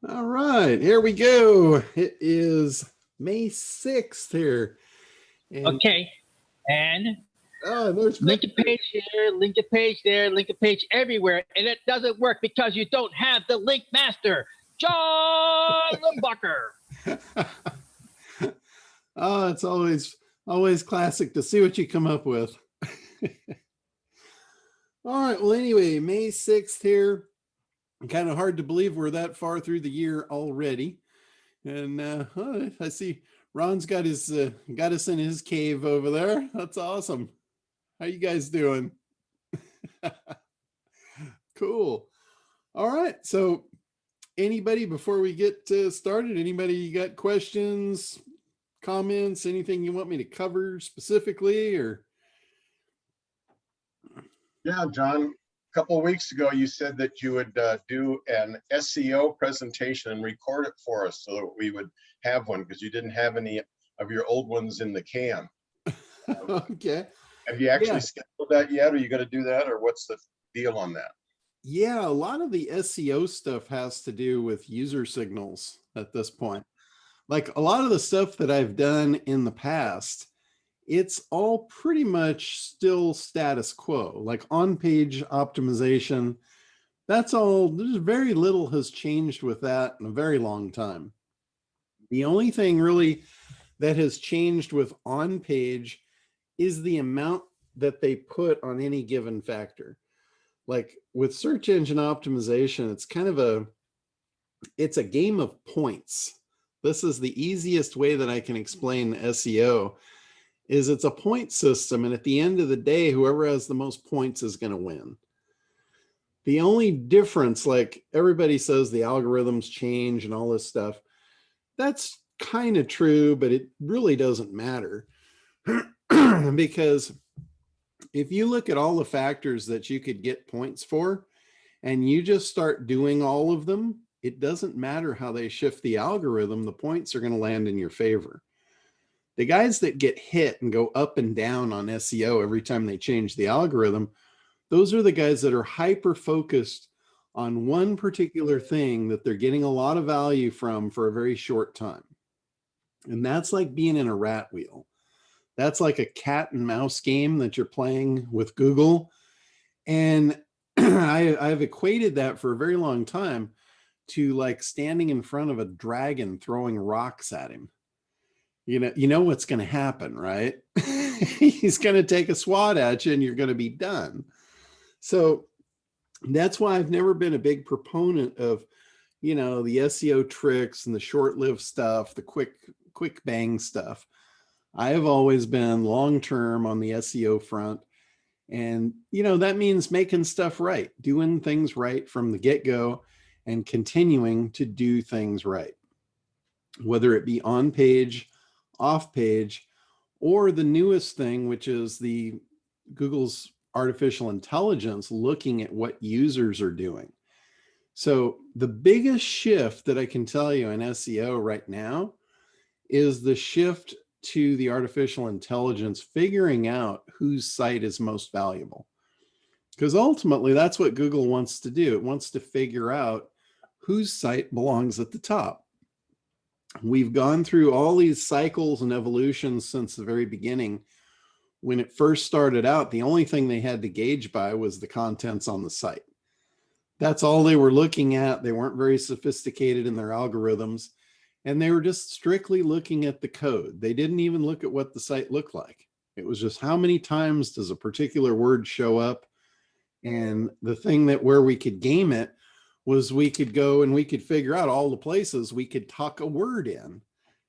All right, here we go. It is May 6th here. And Okay, and there's link a Victor. page here, link a page there, link a page everywhere, and it doesn't work because you don't have the link master, John Lumbacher. Oh, it's always classic to see what you come up with. All right, well, anyway, May 6th here. Kind of hard to believe we're that far through the year already. And I see Ron's got us in his cave over there. That's awesome. How you guys doing? Cool. All right. So anybody, before we get started, anybody you got questions, comments, anything you want me to cover specifically? Or Yeah, John, a couple of weeks ago, you said that you would do an SEO presentation and record it for us so that we would have one because you didn't have any of your old ones in the can. Okay. Have you actually Yeah. scheduled that yet? Are you going to do that, or what's the deal on that? Yeah, a lot of the SEO stuff has to do with user signals at this point. Like a lot of the stuff that I've done in the past, it's all pretty much still status quo, like on-page optimization. That's all. There's very little has changed with that in a very long time. The only thing really that has changed with on-page is the amount that they put on any given factor. Like with search engine optimization, it's a game of points. This is the easiest way that I can explain SEO is it's a point system, and at the end of the day, whoever has the most points is going to win. The only difference, like everybody says the algorithms change and all this stuff, that's kind of true, but it really doesn't matter. Because if you look at all the factors that you could get points for and you just start doing all of them, it doesn't matter how they shift the algorithm, the points are going to land in your favor. The guys that get hit and go up and down on SEO every time they change the algorithm, those are the guys that are hyper focused on one particular thing that they're getting a lot of value from for a very short time. And that's like being in a rat wheel. That's like a cat and mouse game that you're playing with Google. And I've equated that for a very long time to like standing in front of a dragon throwing rocks at him. You know what's going to happen, right? He's going to take a swat at you and you're going to be done. So that's why I've never been a big proponent of, the SEO tricks and the short-lived stuff, the quick bang stuff. I have always been long-term on the SEO front. And, that means making stuff right, doing things right from the get-go and continuing to do things right, whether it be on page, off page, or the newest thing, which is the Google's artificial intelligence looking at what users are doing. So the biggest shift that I can tell you in SEO right now is the shift to the artificial intelligence figuring out whose site is most valuable. Because ultimately that's what Google wants to do. It wants to figure out whose site belongs at the top. We've gone through all these cycles and evolutions since the very beginning. When it first started out, the only thing they had to gauge by was the contents on the site. That's all they were looking at. They weren't very sophisticated in their algorithms, and they were just strictly looking at the code. They didn't even look at what the site looked like. It was just how many times does a particular word show up? And the thing that where we could game it was we could go and we could figure out all the places we could tuck a word in,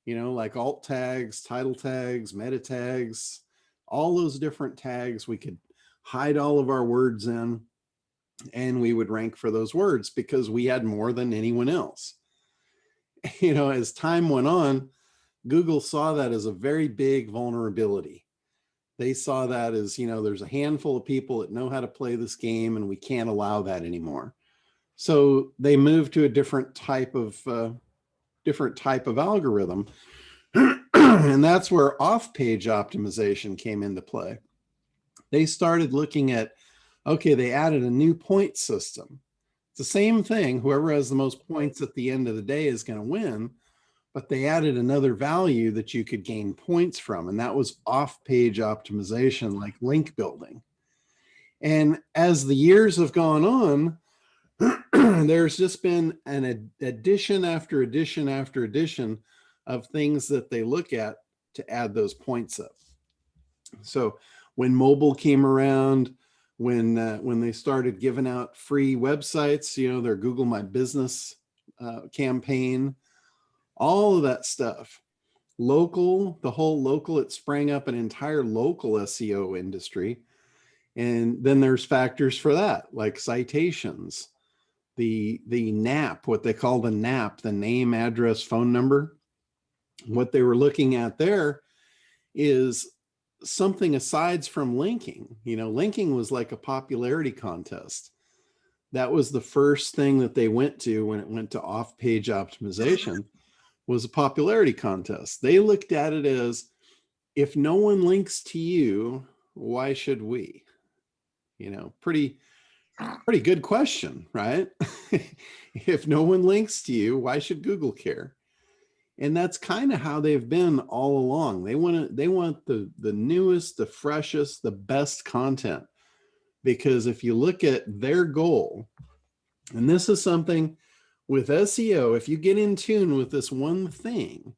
like alt tags, title tags, meta tags, all those different tags. We could hide all of our words in and we would rank for those words because we had more than anyone else. As time went on, Google saw that as a very big vulnerability. They saw that as, there's a handful of people that know how to play this game and we can't allow that anymore. So they moved to a different type of algorithm. And that's where off-page optimization came into play. They started looking at, okay, they added a new point system. It's the same thing. Whoever has the most points at the end of the day is going to win, but they added another value that you could gain points from, and that was off-page optimization, like link building. And as the years have gone on, there's just been an addition after addition after addition of things that they look at to add those points up. So when mobile came around, when they started giving out free websites, you know, their Google My Business campaign, all of that stuff, local, the whole local, it sprang up an entire local SEO industry. And then there's factors for that, like citations, the NAP, what they call the NAP, the name, address, phone number. What they were looking at there is something aside from linking. You know, linking was like a popularity contest. That was the first thing that they went to when it went to off-page optimization, was a popularity contest. They looked at it as, if no one links to you, why should we? You know, pretty good question, right? If no one links to you, why should Google care? And that's kind of how they've been all along. They want the newest, the freshest, the best content. Because if you look at their goal, and this is something with SEO, if you get in tune with this one thing,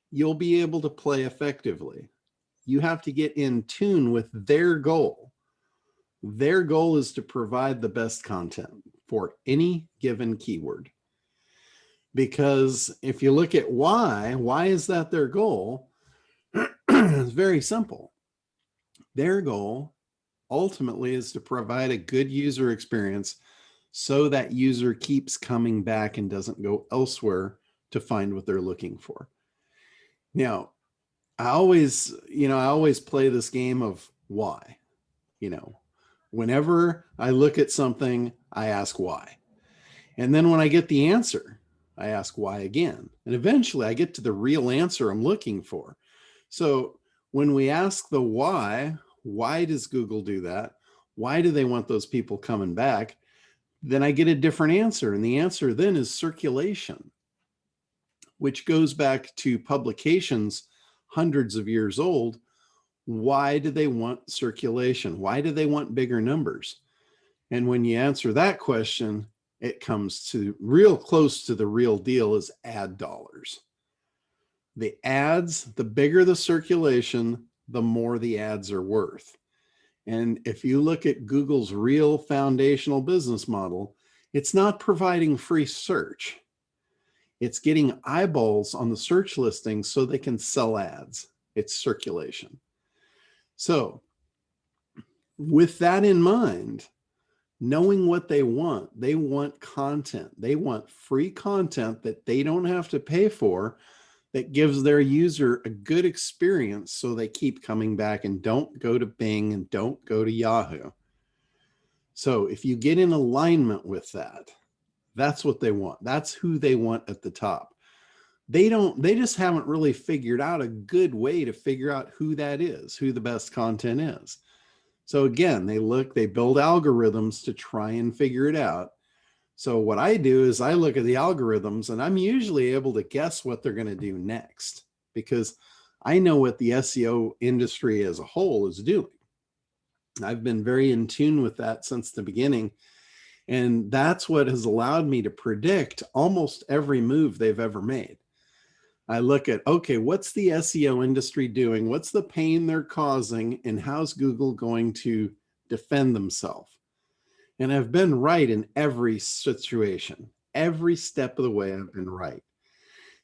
you'll be able to play effectively. You have to get in tune with their goal. Their goal is to provide the best content for any given keyword. Because if you look at why is that their goal? It's very simple. Their goal ultimately is to provide a good user experience so that user keeps coming back and doesn't go elsewhere to find what they're looking for. Now, I always play this game of why. You know, whenever I look at something, I ask why. And then when I get the answer, I ask why again. And eventually I get to the real answer I'm looking for. So when we ask the why does Google do that? Why do they want those people coming back? Then I get a different answer. And the answer then is circulation, which goes back to publications hundreds of years old. Why do they want circulation? Why do they want bigger numbers? And when you answer that question, it comes to real close to the real deal, is ad dollars. The ads, the bigger the circulation, the more the ads are worth. And if you look at Google's real foundational business model, it's not providing free search. It's getting eyeballs on the search listings so they can sell ads. It's circulation. So with that in mind, knowing what they want content. They want free content that they don't have to pay for, that gives their user a good experience so they keep coming back and don't go to Bing and don't go to Yahoo. So if you get in alignment with that, that's what they want. That's who they want at the top. They just haven't really figured out a good way to figure out who that is, who the best content is. So again, they build algorithms to try and figure it out. So what I do is I look at the algorithms and I'm usually able to guess what they're going to do next, because I know what the SEO industry as a whole is doing. I've been very in tune with that since the beginning. And that's what has allowed me to predict almost every move they've ever made. I look at, okay, what's the SEO industry doing? What's the pain they're causing? And how's Google going to defend themselves? And I've been right in every situation. Every step of the way, I've been right.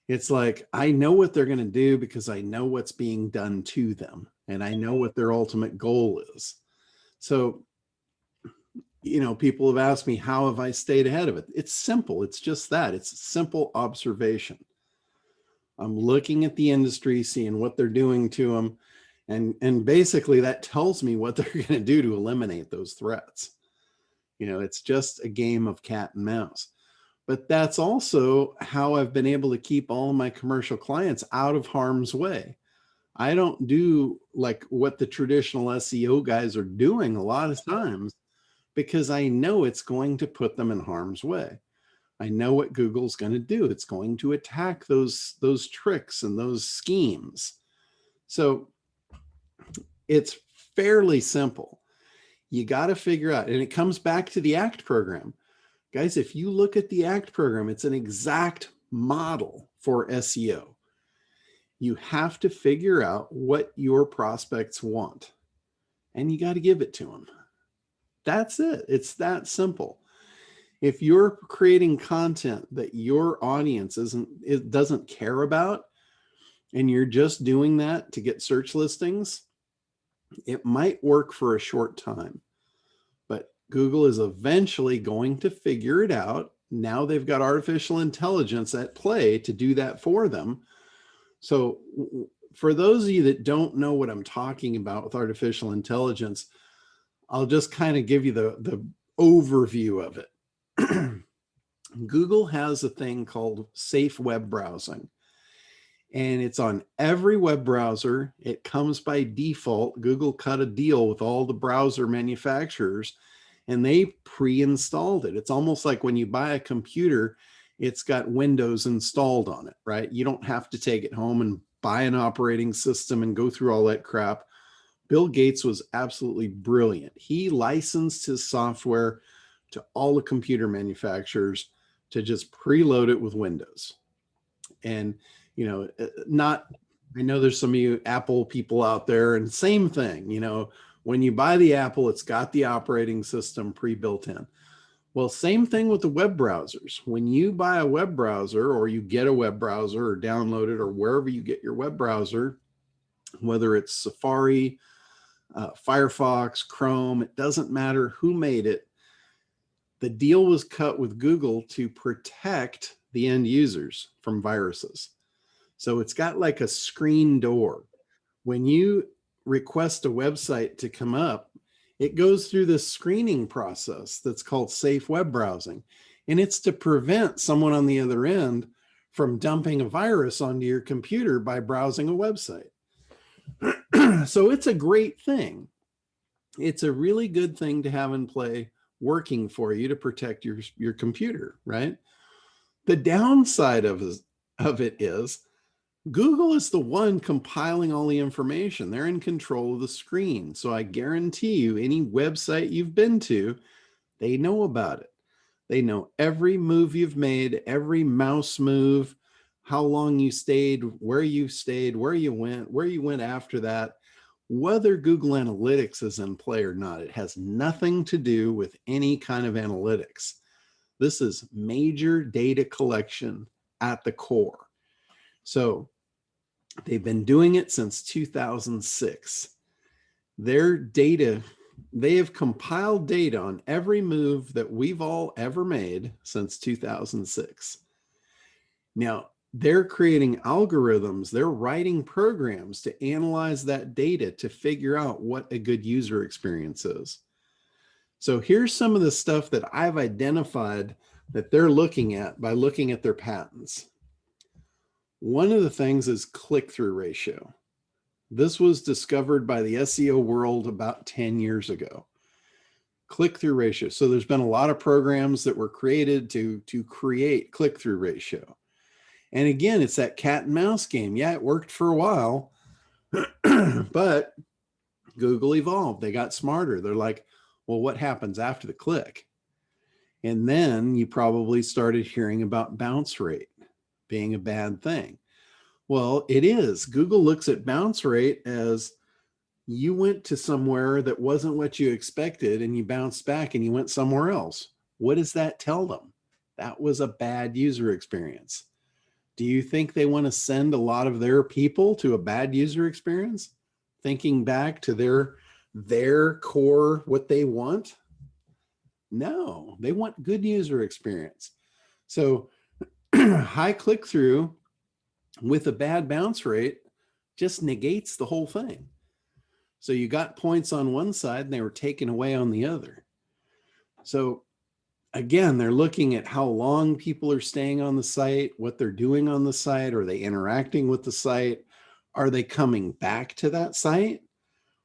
It's like, I know what they're going to do because I know what's being done to them. And I know what their ultimate goal is. So, you know, people have asked me, how have I stayed ahead of it? It's simple. It's just that. It's simple observation. I'm looking at the industry, seeing what they're doing to them. And basically that tells me what they're going to do to eliminate those threats. You know, it's just a game of cat and mouse. But that's also how I've been able to keep all of my commercial clients out of harm's way. I don't do like what the traditional SEO guys are doing a lot of times, because I know it's going to put them in harm's way. I know what Google's going to do. It's going to attack those tricks and those schemes. So it's fairly simple. You got to figure out, and it comes back to the ACT program. Guys, if you look at the ACT program, it's an exact model for SEO. You have to figure out what your prospects want, and you got to give it to them. That's it. It's that simple. If you're creating content that your audience doesn't care about, and you're just doing that to get search listings, it might work for a short time, but Google is eventually going to figure it out. Now they've got artificial intelligence at play to do that for them. So for those of you that don't know what I'm talking about with artificial intelligence, I'll just kind of give you the overview of it. Google has a thing called safe web browsing, and it's on every web browser. It comes by default. Google cut a deal with all the browser manufacturers, and they pre-installed it. It's almost like when you buy a computer, it's got Windows installed on it, right? You don't have to take it home and buy an operating system and go through all that crap. Bill Gates was absolutely brilliant. He licensed his software to all the computer manufacturers to just preload it with Windows. And, you know, I know there's some of you Apple people out there, and same thing, you know, when you buy the Apple, it's got the operating system pre-built in. Well, same thing with the web browsers. When you buy a web browser, or you get a web browser or download it, or wherever you get your web browser, whether it's Safari, Firefox, Chrome, it doesn't matter who made it. The deal was cut with Google to protect the end users from viruses. So it's got like a screen door. When you request a website to come up, it goes through this screening process that's called safe web browsing. And it's to prevent someone on the other end from dumping a virus onto your computer by browsing a website. So it's a great thing. It's a really good thing to have in play, working for you to protect your computer, right? The downside of it is Google is the one compiling all the information. They're in control of the screen. So I guarantee you, any website you've been to, they know about it. They know every move you've made, every mouse move, how long you stayed, where you went after that. Whether Google Analytics is in play or not, it has nothing to do with any kind of analytics. This is major data collection at the core. So they've been doing it since 2006. Their data, they have compiled data on every move that we've all ever made since 2006. Now, they're creating algorithms, they're writing programs to analyze that data to figure out what a good user experience is. So here's some of the stuff that I've identified that they're looking at by looking at their patents. One of the things is click-through ratio. This was discovered by the SEO world about 10 years ago. Click-through ratio. So there's been a lot of programs that were created to create click-through ratio. And again, it's that cat and mouse game. Yeah, it worked for a while, but Google evolved. They got smarter. They're like, well, what happens after the click? And then you probably started hearing about bounce rate being a bad thing. Well, it is. Google looks at bounce rate as you went to somewhere that wasn't what you expected and you bounced back and you went somewhere else. What does that tell them? That was a bad user experience. Do you think they want to send a lot of their people to a bad user experience? Thinking back to their core, what they want? No, they want good user experience. So high click-through with a bad bounce rate just negates the whole thing. So you got points on one side and they were taken away on the other. So again, they're looking at how long people are staying on the site, what they're doing on the site. Are they interacting with the site? Are they coming back to that site?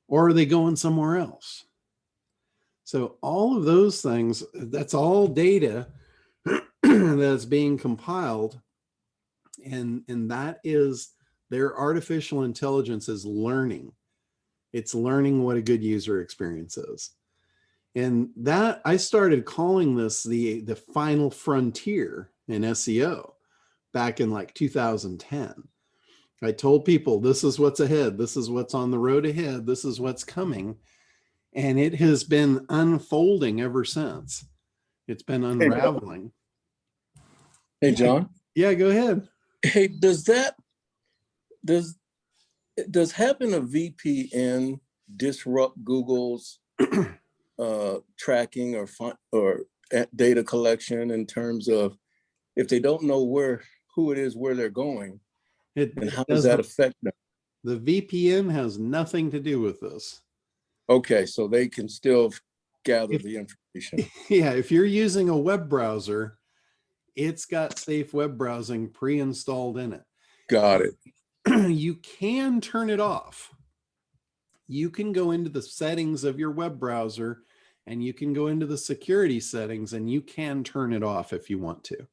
Or are they going somewhere else? So all of those things, that's all data that's being compiled. And that is their artificial intelligence is learning. It's learning what a good user experience is. And that I started calling this the final frontier in SEO back in like 2010. I told people this is what's ahead. This is what's on the road ahead. This is what's coming. And it has been unfolding ever since. It's been unraveling. Hey, John. Yeah, go ahead. Hey, does having a VPN disrupt Google's tracking or data collection in terms of if they don't know who it is, where they're going, and how does that affect them? The VPN has nothing to do with this. Okay, so they can still gather the information. Yeah, if you're using a web browser, it's got safe web browsing pre-installed in it. Got it. You can turn it off. You can go into the settings of your web browser and you can go into the security settings and you can turn it off if you want to.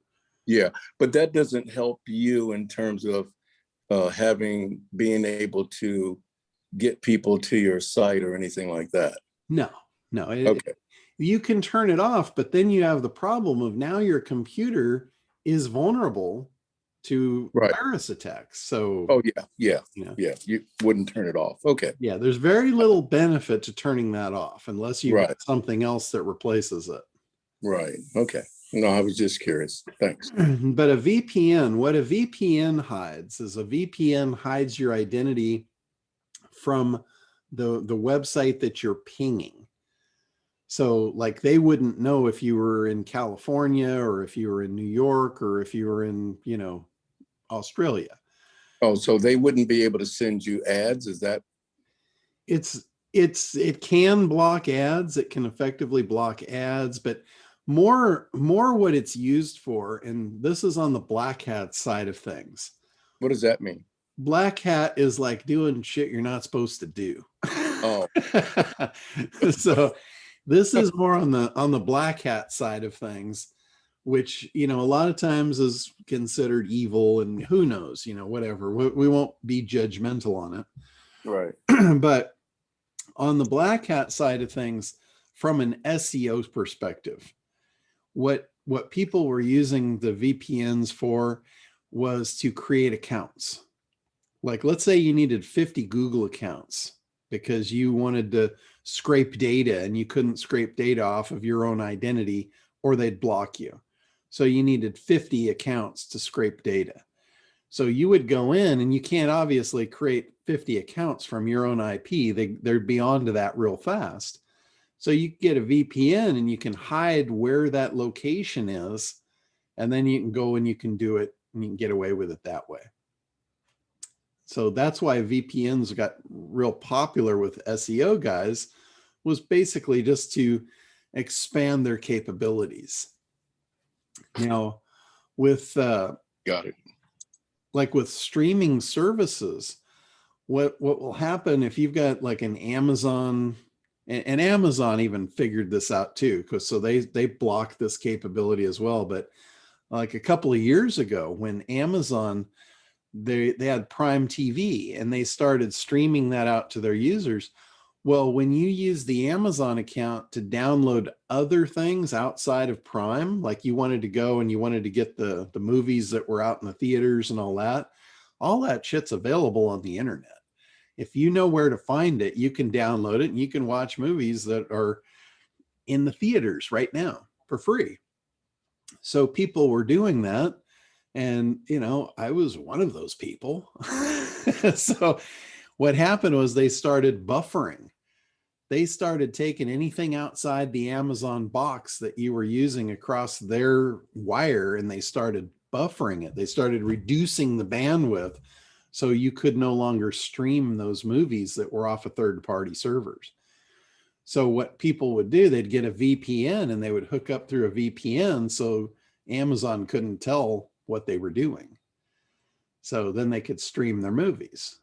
Yeah, but that doesn't help you in terms of being able to get people to your site or anything like that. No. Okay. You can turn it off, but then you have the problem of now your computer is vulnerable to virus attacks. So, you wouldn't turn it off. Okay. Yeah, there's very little benefit to turning that off unless you got something else that replaces it. Right. Okay. No, I was just curious. Thanks. But a VPN, what a VPN hides is a VPN hides your identity from the website that you're pinging. So like they wouldn't know if you were in California or if you were in New York or if you were in, Australia. Oh, so they wouldn't be able to send you ads? Is that? It can block ads. It can effectively block ads, but more what it's used for, and this is on the black hat side of things. What does that mean? Black hat is like doing shit you're not supposed to do. Oh. So this is more on the black hat side of things, which, a lot of times is considered evil and who knows, whatever. We won't be judgmental on it. Right. But on the black hat side of things, from an SEO perspective, what people were using the VPNs for was to create accounts. Like, let's say you needed 50 Google accounts because you wanted to scrape data and you couldn't scrape data off of your own identity or they'd block you. So you needed 50 accounts to scrape data. So you would go in and you can't obviously create 50 accounts from your own IP. They'd be onto that real fast. So you get a VPN and you can hide where that location is. And then you can go and you can do it and you can get away with it that way. So that's why VPNs got real popular with SEO guys, was basically just to expand their capabilities. Now, with got it. Like with streaming services, what will happen if you've got like an Amazon, and Amazon even figured this out too, because so they blocked this capability as well. But like a couple of years ago, when Amazon they had Prime TV and they started streaming that out to their users. Well, when you use the Amazon account to download other things outside of Prime, like you wanted to go and you wanted to get the movies that were out in the theaters and all that shit's available on the internet. If you know where to find it, you can download it and you can watch movies that are in the theaters right now for free. So people were doing that. And, I was one of those people. So what happened was they started buffering. They started taking anything outside the Amazon box that you were using across their wire, and they started buffering it. They started reducing the bandwidth so you could no longer stream those movies that were off of third-party servers. So what people would do, they'd get a VPN and they would hook up through a VPN so Amazon couldn't tell what they were doing. So then they could stream their movies.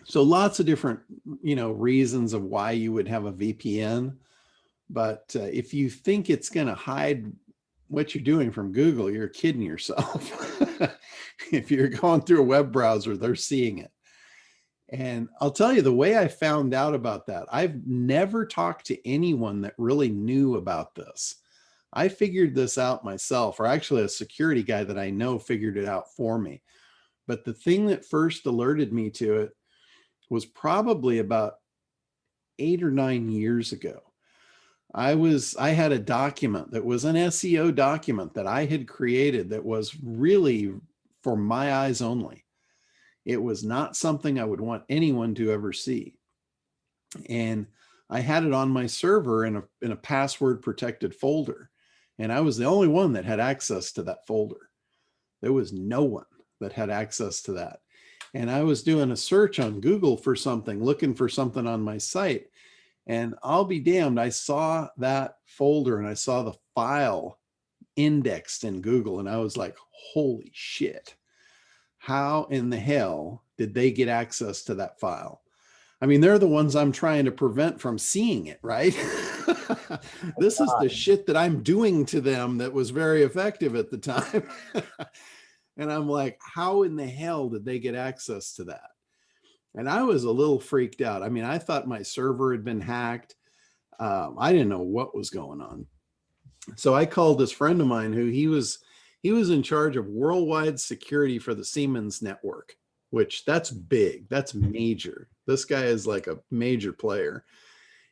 So lots of different, reasons of why you would have a VPN. But if you think it's going to hide what you're doing from Google, you're kidding yourself. If you're going through a web browser, they're seeing it. And I'll tell you the way I found out about that. I've never talked to anyone that really knew about this. I figured this out myself, or actually a security guy that I know figured it out for me. But the thing that first alerted me to it was probably about 8 or 9 years ago. I had a document that was an SEO document that I had created that was really for my eyes only. It was not something I would want anyone to ever see. And I had it on my server in a password protected folder. And I was the only one that had access to that folder. There was no one that had access to that. And I was doing a search on Google for something, looking for something on my site. And I'll be damned, I saw that folder and I saw the file indexed in Google. And I was like, holy shit. How in the hell did they get access to that file? I mean, they're the ones I'm trying to prevent from seeing it, right? This is the shit that I'm doing to them that was very effective at the time. And I'm like, how in the hell did they get access to that? And I was a little freaked out. I mean, I thought my server had been hacked. I didn't know what was going on. So I called this friend of mine who he was in charge of worldwide security for the Siemens network, which that's big. That's major. This guy is like a major player.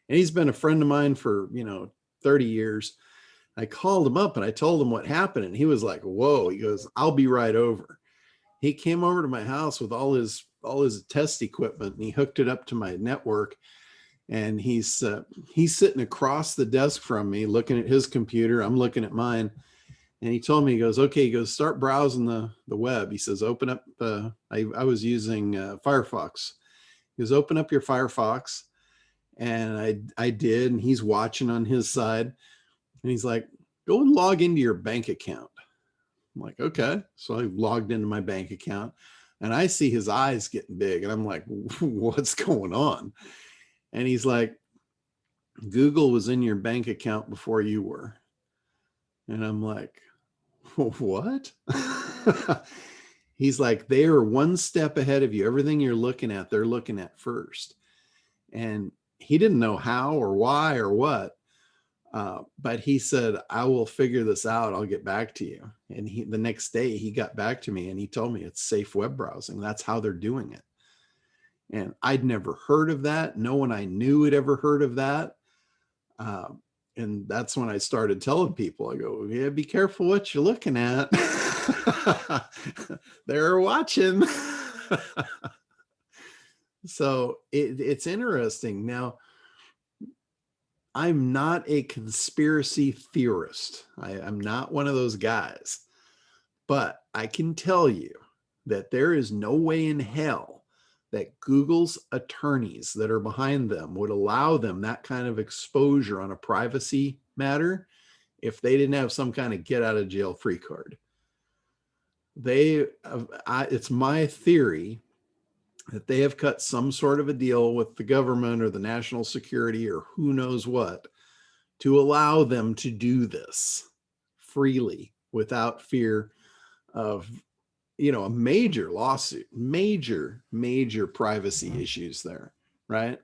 And he's been a friend of mine for, 30 years. I called him up and I told him what happened. And he was like, whoa, he goes, I'll be right over. He came over to my house with all his test equipment and he hooked it up to my network. And he's sitting across the desk from me, looking at his computer. I'm looking at mine. And he told me, he goes, okay, he goes, start browsing the web. He says, open up, I was using Firefox. He goes, open up your Firefox. And I did, and he's watching on his side. And he's like, go and log into your bank account. I'm like, okay. So I logged into my bank account and I see his eyes getting big. And I'm like, what's going on? And he's like, Google was in your bank account before you were. And I'm like, what? He's like, they are one step ahead of you. Everything you're looking at, they're looking at first. And he didn't know how or why or what. But he said, I will figure this out. I'll get back to you. And the next day he got back to me and he told me it's safe web browsing. That's how they're doing it. And I'd never heard of that. No one I knew had ever heard of that. And that's when I started telling people, I go, yeah, be careful what you're looking at. They're watching. So it's interesting. Now, I'm not a conspiracy theorist. I'm not one of those guys. But I can tell you that there is no way in hell that Google's attorneys that are behind them would allow them that kind of exposure on a privacy matter if they didn't have some kind of get out of jail free card. It's my theory that they have cut some sort of a deal with the government or the national security or who knows what to allow them to do this freely without fear of, a major lawsuit, major privacy issues there, right?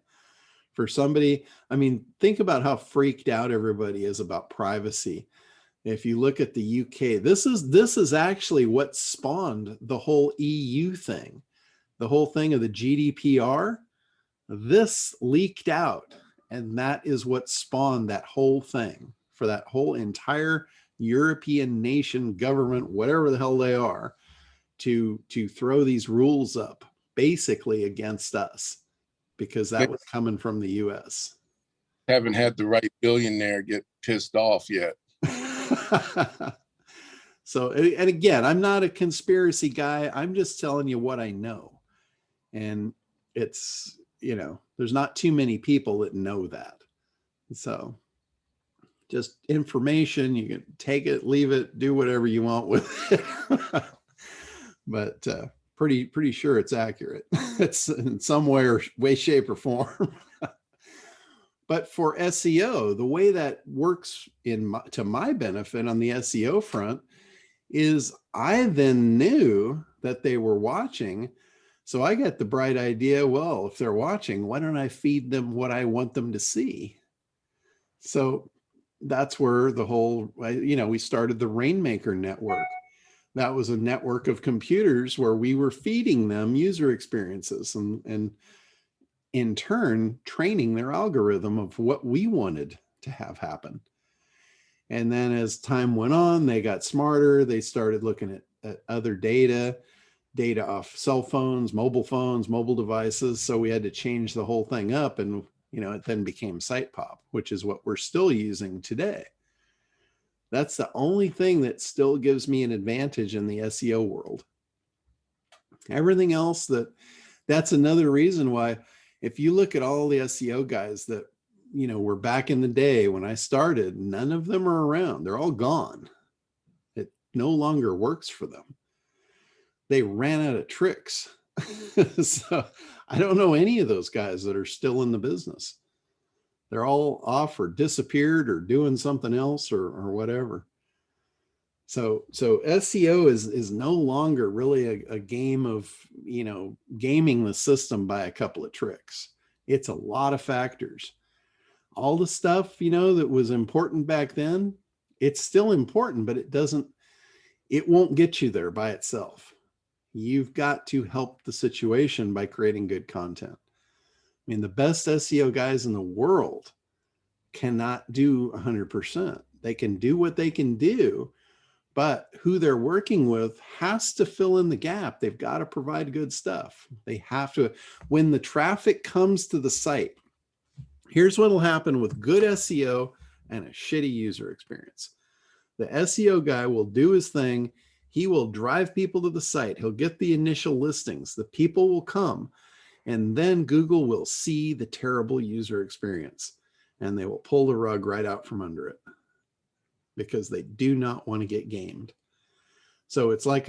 For somebody, I mean, think about how freaked out everybody is about privacy. If you look at the UK, this is actually what spawned the whole EU thing. The whole thing of the GDPR, this leaked out. And that is what spawned that whole thing for that whole entire European nation government, whatever the hell they are, to throw these rules up basically against us because that was coming from the US. Haven't had the right billionaire get pissed off yet. So, and again, I'm not a conspiracy guy. I'm just telling you what I know. And it's, there's not too many people that know that. So just information, you can take it, leave it, do whatever you want with it. But pretty sure it's accurate. It's in some way, shape, or form. But for SEO, the way that works to my benefit on the SEO front is I then knew that they were watching. So I got the bright idea, well, if they're watching, why don't I feed them what I want them to see? So that's where the whole, we started the Rainmaker network. That was a network of computers where we were feeding them user experiences and in turn training their algorithm of what we wanted to have happen. And then as time went on, they got smarter. They started looking at other data off cell phones, mobile devices. So we had to change the whole thing up, and it then became SitePop, which is what we're still using today. That's the only thing that still gives me an advantage in the SEO world. Everything else, that's another reason why, if you look at all the SEO guys that were back in the day when I started, none of them are around. They're all gone. It no longer works for them. They ran out of tricks. So I don't know any of those guys that are still in the business. They're all off or disappeared or doing something else or whatever. So SEO is no longer really a game of, gaming the system by a couple of tricks. It's a lot of factors. All the stuff, that was important back then, it's still important, but it won't get you there by itself. You've got to help the situation by creating good content. I mean, the best SEO guys in the world cannot do 100%. They can do what they can do, but who they're working with has to fill in the gap. They've got to provide good stuff. They have to, when the traffic comes to the site, here's what will happen with good SEO and a shitty user experience. The SEO guy will do his thing. He will drive people to the site. He'll get the initial listings. The people will come, and then Google will see the terrible user experience, and they will pull the rug right out from under it because they do not want to get gamed. So it's like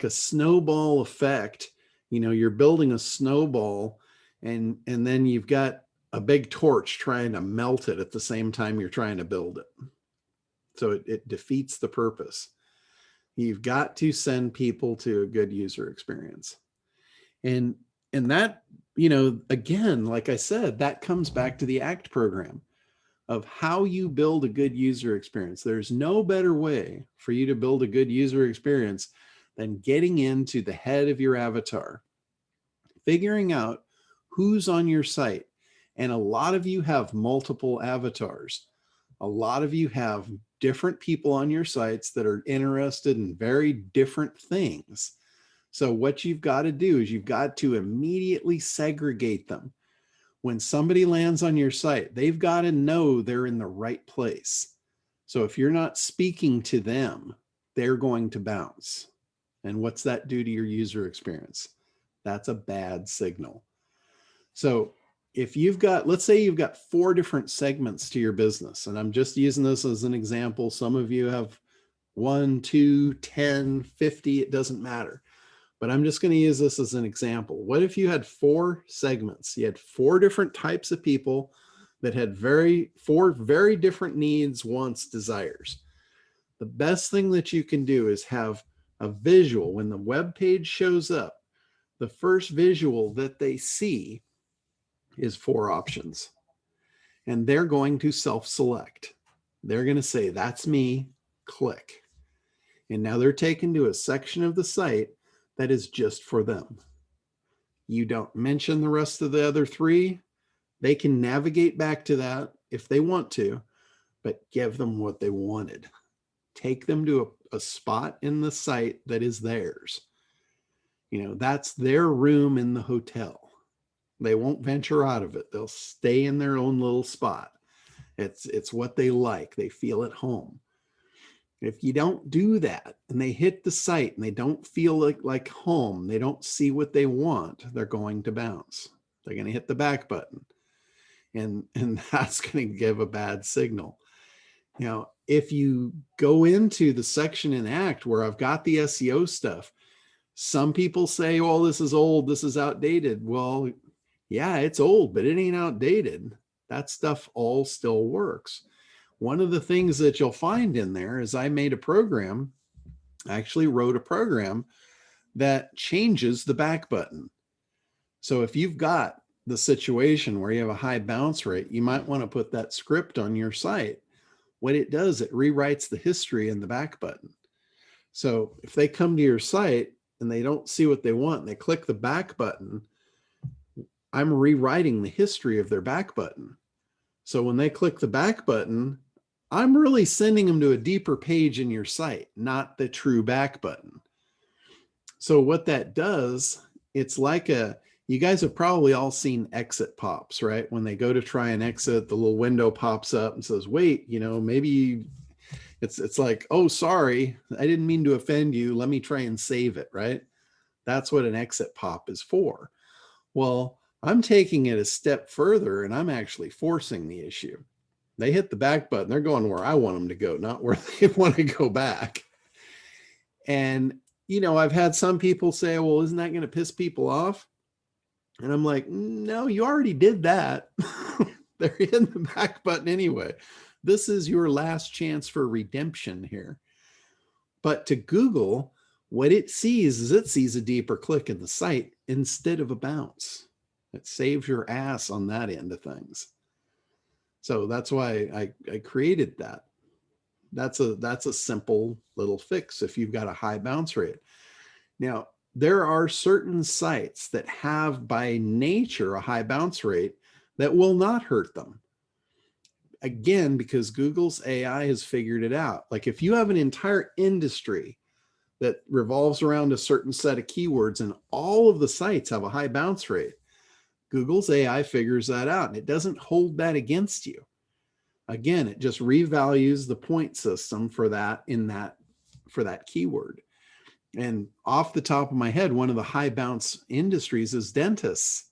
a snowball effect. You're building a snowball, and then you've got a big torch trying to melt it at the same time you're trying to build it. So it defeats the purpose. You've got to send people to a good user experience. And that, again, like I said, that comes back to the ACT program of how you build a good user experience. There's no better way for you to build a good user experience than getting into the head of your avatar, figuring out who's on your site. And a lot of you have multiple avatars. A lot of you have different people on your sites that are interested in very different things. So what you've got to do is you've got to immediately segregate them. When somebody lands on your site, they've got to know they're in the right place. So if you're not speaking to them, they're going to bounce. And what's that do to your user experience? That's a bad signal. So if you've got, let's say you've got 4 different segments to your business, and I'm just using this as an example. Some of you have 1, 2, 10, 50, it doesn't matter. But I'm just going to use this as an example. What if you had 4 segments? You had 4 different types of people that had 4 very different needs, wants, desires. The best thing that you can do is have a visual. When the web page shows up, the first visual that they see is 4 options. And they're going to self-select. They're going to say, that's me, click. And now they're taken to a section of the site that is just for them. You don't mention the rest of the other 3. They can navigate back to that if they want to, but give them what they wanted. Take them to a spot in the site that is theirs. That's their room in the hotel. They won't venture out of it. They'll stay in their own little spot. It's what they like. They feel at home. If you don't do that and they hit the site and they don't feel like home, they don't see what they want, they're going to bounce. They're going to hit the back button. And that's going to give a bad signal. If you go into the section in ACT where I've got the SEO stuff, some people say, well, this is old, this is outdated. Well, yeah, it's old, but it ain't outdated. That stuff all still works. One of the things that you'll find in there is I actually wrote a program that changes the back button. So if you've got the situation where you have a high bounce rate, you might want to put that script on your site. What it does, it rewrites the history in the back button. So if they come to your site and they don't see what they want, and they click the back button, I'm rewriting the history of their back button. So when they click the back button, I'm really sending them to a deeper page in your site, not the true back button. So what that does, it's like you guys have probably all seen exit pops, right? When they go to try and exit, the little window pops up and says, wait, maybe it's like, oh, sorry, I didn't mean to offend you. Let me try and save it, right? That's what an exit pop is for. Well, I'm taking it a step further and I'm actually forcing the issue. They hit the back button. They're going where I want them to go, not where they want to go back. And, I've had some people say, well, isn't that going to piss people off? And I'm like, no, you already did that. They're in the back button anyway. This is your last chance for redemption here. But to Google, what it sees is it sees a deeper click in the site instead of a bounce. It saves your ass on that end of things. So that's why I created that. That's a simple little fix if you've got a high bounce rate. Now, there are certain sites that have by nature a high bounce rate that will not hurt them. Again, because Google's AI has figured it out. Like if you have an entire industry that revolves around a certain set of keywords and all of the sites have a high bounce rate, Google's AI figures that out and it doesn't hold that against you. Again, it just revalues the point system for that for that keyword. And off the top of my head, one of the high bounce industries is dentists.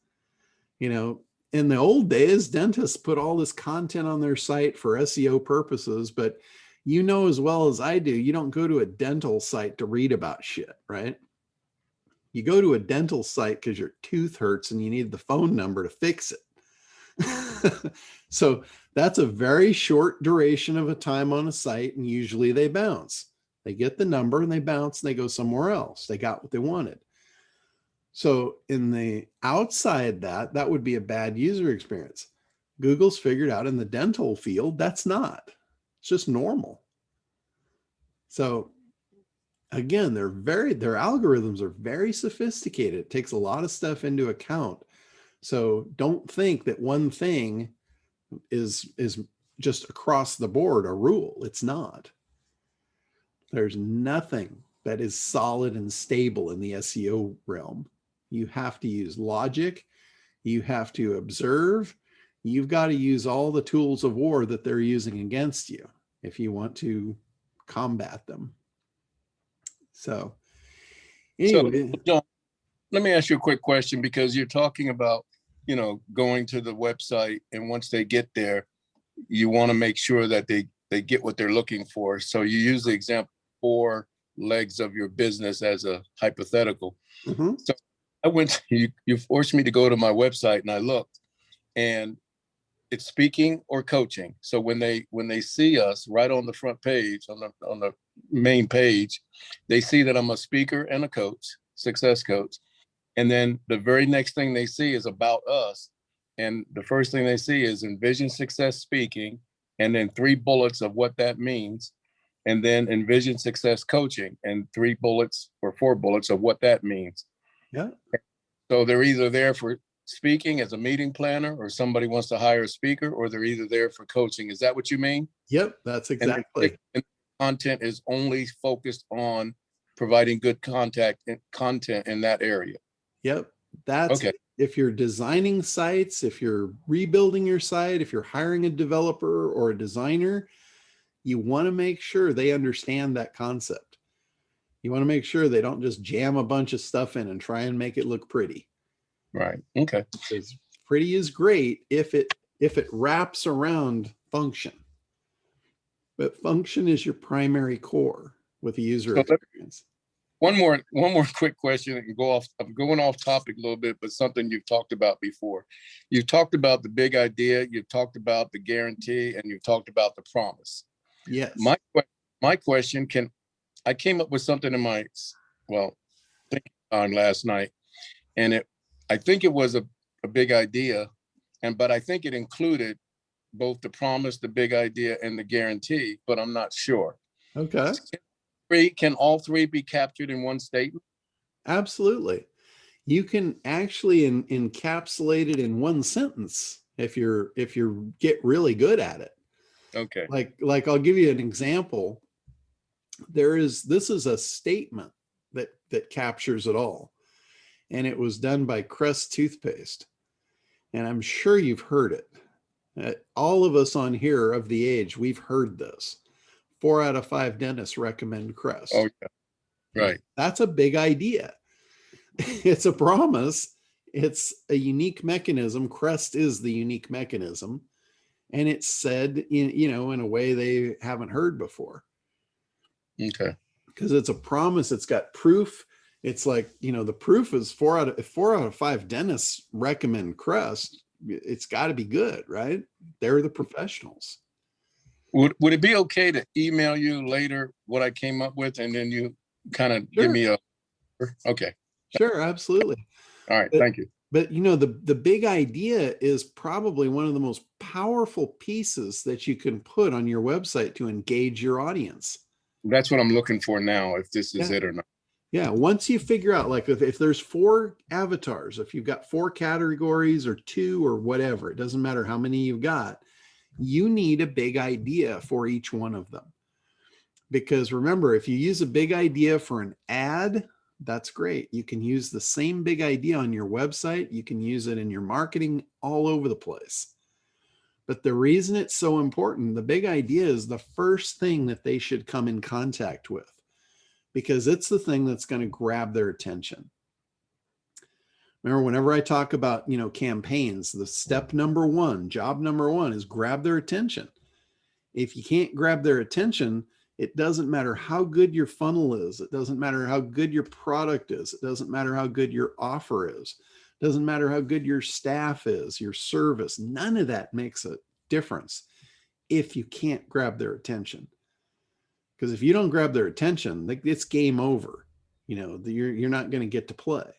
In the old days, dentists put all this content on their site for SEO purposes, but as well as I do, you don't go to a dental site to read about shit, right? You go to a dental site because your tooth hurts and you need the phone number to fix it. So that's a very short duration of a time on a site, and usually they bounce. They get the number and they bounce and they go somewhere else. They got what they wanted. So in the outside that would be a bad user experience. Google's figured out in the dental field, that's not. It's just normal. So again, their algorithms are very sophisticated. It takes a lot of stuff into account. So don't think that one thing is just across the board a rule. It's not. There's nothing that is solid and stable in the SEO realm. You have to use logic. You have to observe. You've got to use all the tools of war that they're using against you if you want to combat them. So anyway. So, John, let me ask you a quick question, because you're talking about, going to the website, and once they get there, you want to make sure that they get what they're looking for. So you use the example 4 legs of your business as a hypothetical. Mm-hmm. So I went to, you forced me to go to my website and I looked, and it's speaking or coaching. So when they see us right on the front page, on the main page, they see that I'm a speaker and a coach, success coach. And then the very next thing they see is about us. And the first thing they see is Envision Success Speaking, and then 3 bullets of what that means. And then Envision Success Coaching, and 3 bullets or 4 bullets of what that means. Yeah. So they're either there for speaking as a meeting planner, or somebody wants to hire a speaker, or they're either there for coaching. Is that what you mean? Yep, that's exactly. And content is only focused on providing good content in that area. Yep. That's okay. If you're designing sites, if you're rebuilding your site, if you're hiring a developer or a designer, you want to make sure they understand that concept. You want to make sure they don't just jam a bunch of stuff in and try and make it look pretty. Right. Okay. Because pretty is great if it wraps around function. But function is your primary core with the user experience. one more quick question and go off. I'm going off topic a little bit, but something you've talked about before. You've talked about the big idea, you've talked about the guarantee, and you've talked about the promise. Yes. My question, I came up with something in my thinking time last night, and I think it was a big idea, but I think it included both the promise, the big idea, and the guarantee, but I'm not sure. Okay. Can all three be captured in one statement? Absolutely. You can actually encapsulate it in one sentence if you get really good at it. Okay. Like I'll give you an example. This is a statement that captures it all. And it was done by Crest toothpaste. And I'm sure you've heard it. All of us on here of the age, we've heard this. 4 out of 5 dentists recommend Crest. Oh, yeah. Right. That's a big idea. It's a promise. It's a unique mechanism. Crest is the unique mechanism. And it's said in a way they haven't heard before. Okay. Because it's a promise. It's got proof. It's like, the proof is 4 out of 5 dentists recommend Crest. It's got to be good, right? They're the professionals. Would it be okay to email you later what I came up with, and then you kind of give me a? Okay. Sure, absolutely. All right. Thank you. But the big idea is probably one of the most powerful pieces that you can put on your website to engage your audience. That's what I'm looking for now, if this is it or not. Yeah. Once you figure out, like if there's 4 avatars, if you've got 4 categories or 2 or whatever, it doesn't matter how many you've got, you need a big idea for each one of them. Because remember, if you use a big idea for an ad, that's great. You can use the same big idea on your website. You can use it in your marketing all over the place. But the reason it's so important, the big idea is the first thing that they should come in contact with, because it's the thing that's going to grab their attention. Remember, whenever I talk about, campaigns, the step number 1, job number 1 is grab their attention. If you can't grab their attention, it doesn't matter how good your funnel is. It doesn't matter how good your product is. It doesn't matter how good your offer is. It doesn't matter how good your staff is, your service. None of that makes a difference if you can't grab their attention. Because if you don't grab their attention, it's game over. You're not going to get to play.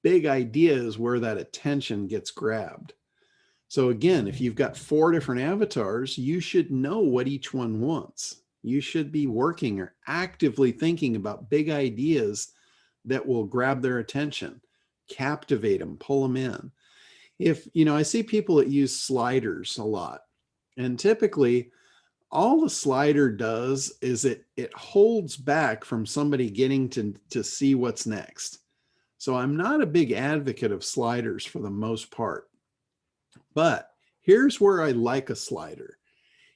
Big idea is where that attention gets grabbed. So again, if you've got 4 different avatars, you should know what each one wants. You should be working or actively thinking about big ideas that will grab their attention, captivate them, pull them in. I see people that use sliders a lot, and typically all the slider does is it holds back from somebody getting to see what's next. So I'm not a big advocate of sliders for the most part. But here's where I like a slider.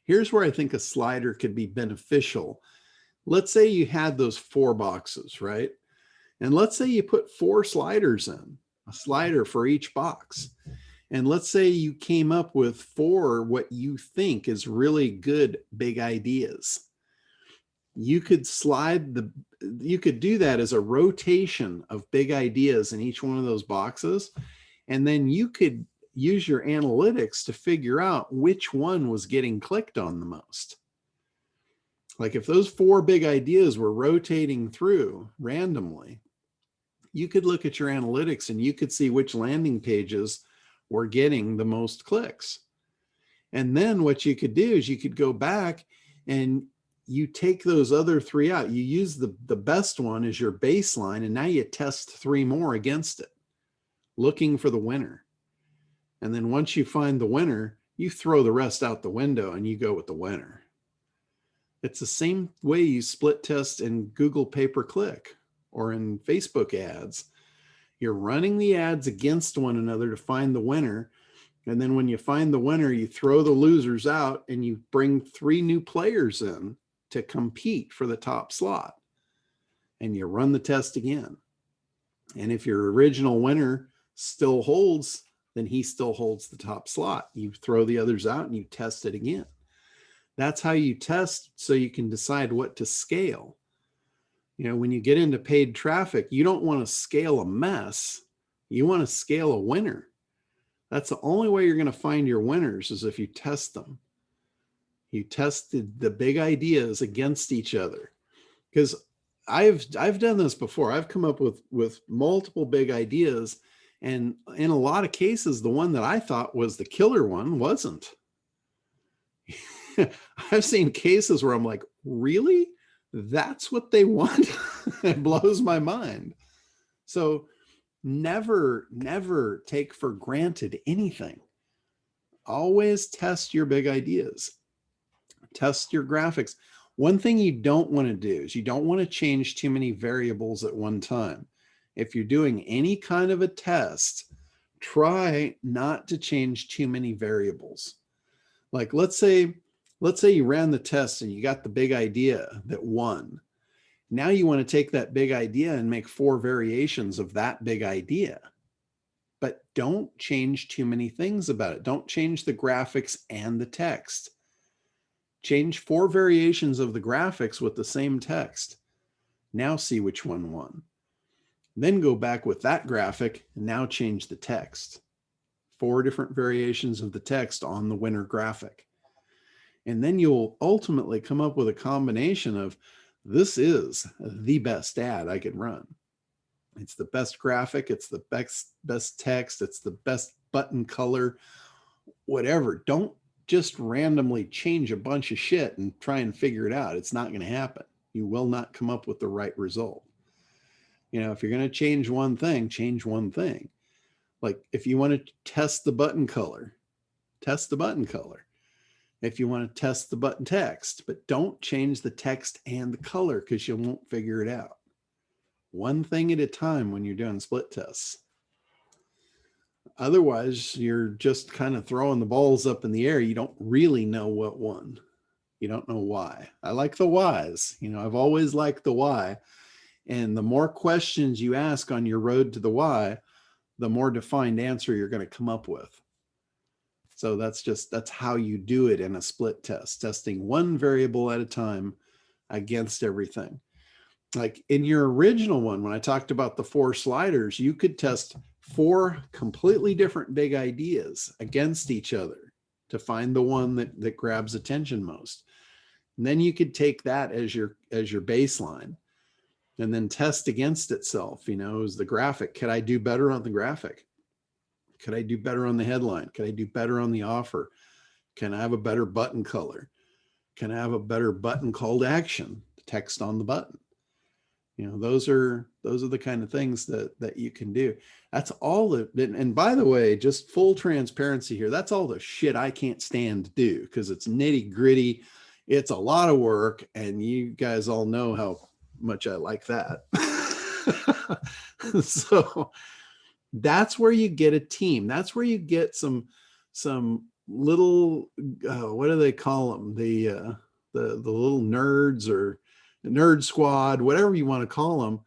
Here's where I think a slider could be beneficial. Let's say you had those 4 boxes, right? And let's say you put 4 sliders in, a slider for each box. And let's say you came up with 4 what you think is really good big ideas. You could do that as a rotation of big ideas in each one of those boxes. And then you could use your analytics to figure out which one was getting clicked on the most. Like if those 4 big ideas were rotating through randomly, you could look at your analytics and you could see which landing pages were getting the most clicks. And then what you could do is you could go back and you take those other 3 out. You use the best one as your baseline, and now you test 3 more against it, looking for the winner. And then once you find the winner, you throw the rest out the window and you go with the winner. It's the same way you split test in Google pay-per-click or in Facebook ads. You're running the ads against one another to find the winner. And then when you find the winner, you throw the losers out and you bring 3 new players in to compete for the top slot. And you run the test again. And if your original winner still holds, then he still holds the top slot. You throw the others out and you test it again. That's how you test, so you can decide what to scale. You know, when you get into paid traffic, you don't want to scale a mess. You want to scale a winner. That's the only way you're going to find your winners, is if you test them. You tested the big ideas against each other. Because I've done this before. I've come up with multiple big ideas, and in a lot of cases, the one that I thought was the killer one wasn't. I've seen cases where I'm like, really? That's what they want? It blows my mind. So never take for granted anything. Always test your big ideas. Test your graphics. One thing you don't want to do is you don't want to change too many variables at one time. If you're doing any kind of a test, try not to change too many variables. Like let's say you ran the test and you got the big idea that won. Now you want to take that big idea and make 4 variations of that big idea. But don't change too many things about it. Don't change the graphics and the text. Change 4 variations of the graphics with the same text. Now see which one won. Then go back with that graphic and now change the text. 4 different variations of the text on the winner graphic. And then you'll ultimately come up with a combination of, this is the best ad I can run. It's the best graphic, it's the best text, it's the best button color, whatever. Don't just randomly change a bunch of shit and try and figure it out. It's not going to happen. You will not come up with the right result. You know, if you're going to change one thing, change one thing. Like if you want to test the button color, test the button color. If you want to test the button text, but don't change the text and the color because you won't figure it out. One thing at a time when you're doing split tests. Otherwise, you're just kind of throwing the balls up in the air. You don't really know what won. You don't know why. I like the whys. You know, I've always liked the why. And the more questions you ask on your road to the why, the more defined answer you're going to come up with. So that's how you do it in a split test, testing one variable at a time against everything. Like in your original one, when I talked about the 4 sliders, you could test 4 completely different big ideas against each other to find the one that grabs attention most. And then you could take that as your baseline and then test against itself. You know, is the graphic, could I do better on the graphic? Could I do better on the headline? Could I do better on the offer? Can I have a better button color? Can I have a better button call to action, text on the button? You know, those are the kind of things that you can do. That's all that, and by the way, just full transparency here, that's all the shit I can't stand to do because it's nitty gritty. It's a lot of work, and you guys all know how much I like that. So that's where you get a team. That's where you get some little, what do they call them? The little nerds or the nerd squad, whatever you want to call them.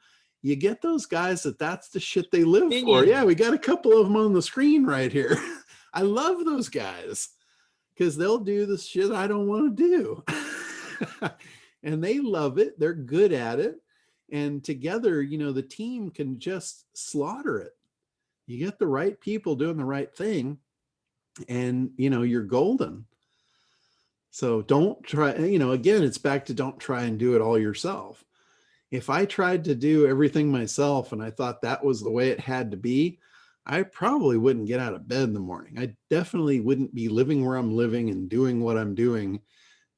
You get those guys that's the shit they live for. Yeah, we got a couple of them on the screen right here. I love those guys because they'll do the shit I don't want to do. And they love it. They're good at it. And together, you know, the team can just slaughter it. You get the right people doing the right thing and, you know, you're golden. So don't try, you know, again, it's back to don't try and do it all yourself. If I tried to do everything myself and I thought that was the way it had to be, I probably wouldn't get out of bed in the morning. I definitely wouldn't be living where I'm living and doing what I'm doing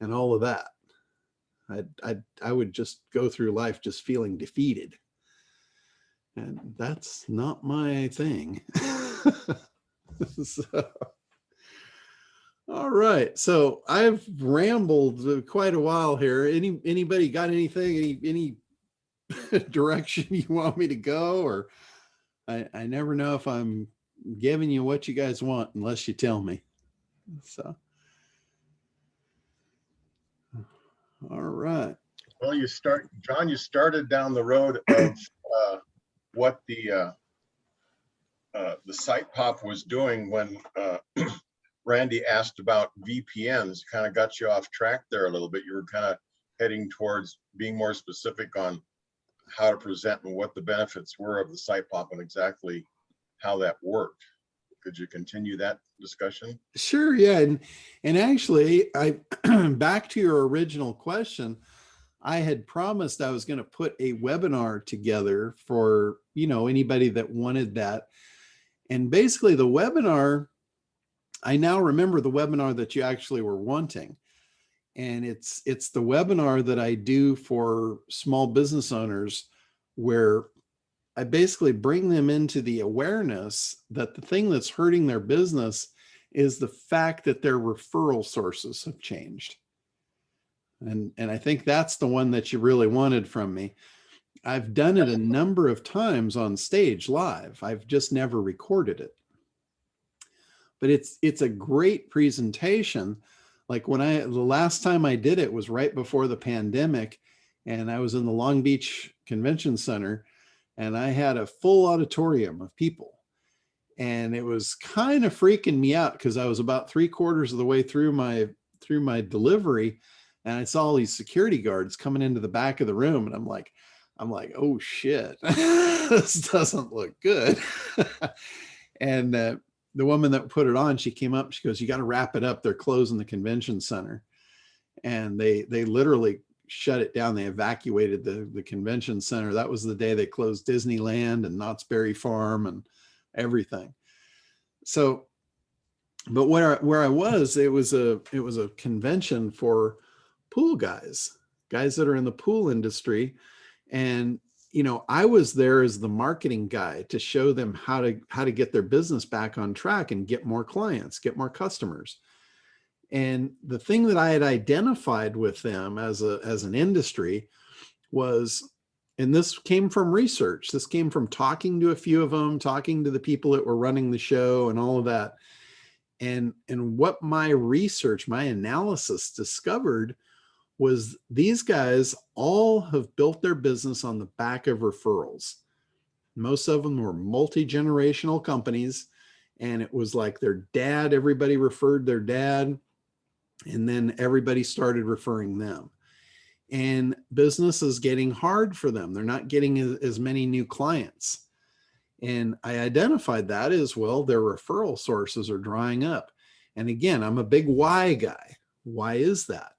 and all of that. I would just go through life just feeling defeated. And that's not my thing. So, all right. So I've rambled quite a while here. Anybody got anything, any direction you want me to go? Or I never know if I'm giving you what you guys want unless you tell me. So, all right. Well, John, you started down the road of what the site pop was doing when Randy asked about VPNs. Kind of got you off track there a little bit. You were kind of heading towards being more specific on how to present and what the benefits were of the site pop and exactly how that worked. Could you continue that discussion? Sure, yeah. And actually, I back to your original question, I had promised I was going to put a webinar together for, anybody that wanted that. And basically the webinar, I now remember the webinar that you actually were wanting. And it's the webinar that I do for small business owners, where I basically bring them into the awareness that the thing that's hurting their business is the fact that their referral sources have changed. And I think that's the one that you really wanted from me. I've done it a number of times on stage live. I've just never recorded it. But it's a great presentation. Like the last time I did it was right before the pandemic, and I was in the Long Beach Convention Center, and I had a full auditorium of people. And it was kind of freaking me out because I was about 3/4 of the way through my delivery, and I saw all these security guards coming into the back of the room, and I'm like, oh shit, this doesn't look good. And the woman that put it on, she came up, she goes, "You got to wrap it up. They're closing the convention center." And they literally shut it down. They evacuated the convention center. That was the day they closed Disneyland and Knott's Berry Farm and everything. So, but where I was, it was a convention for pool guys that are in the pool industry. And, I was there as the marketing guy to show them how to get their business back on track and get more clients, get more customers. And the thing that I had identified with them as an industry was, and this came from research, this came from talking to a few of them, talking to the people that were running the show and all of that. And what my research, my analysis discovered was these guys all have built their business on the back of referrals. Most of them were multi-generational companies, and it was like their dad, everybody referred their dad, and then everybody started referring them. And business is getting hard for them. They're not getting as many new clients. And I identified that as, well, their referral sources are drying up. And again, I'm a big why guy. Why is that?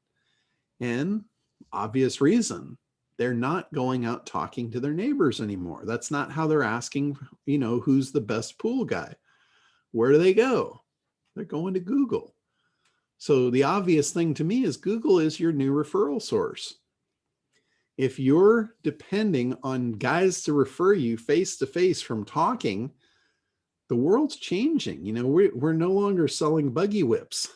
And obvious reason, they're not going out talking to their neighbors anymore. That's not how they're asking, who's the best pool guy. Where do they go? They're going to Google. So the obvious thing to me is Google is your new referral source. If you're depending on guys to refer you face to face from talking, the world's changing. We're no longer selling buggy whips.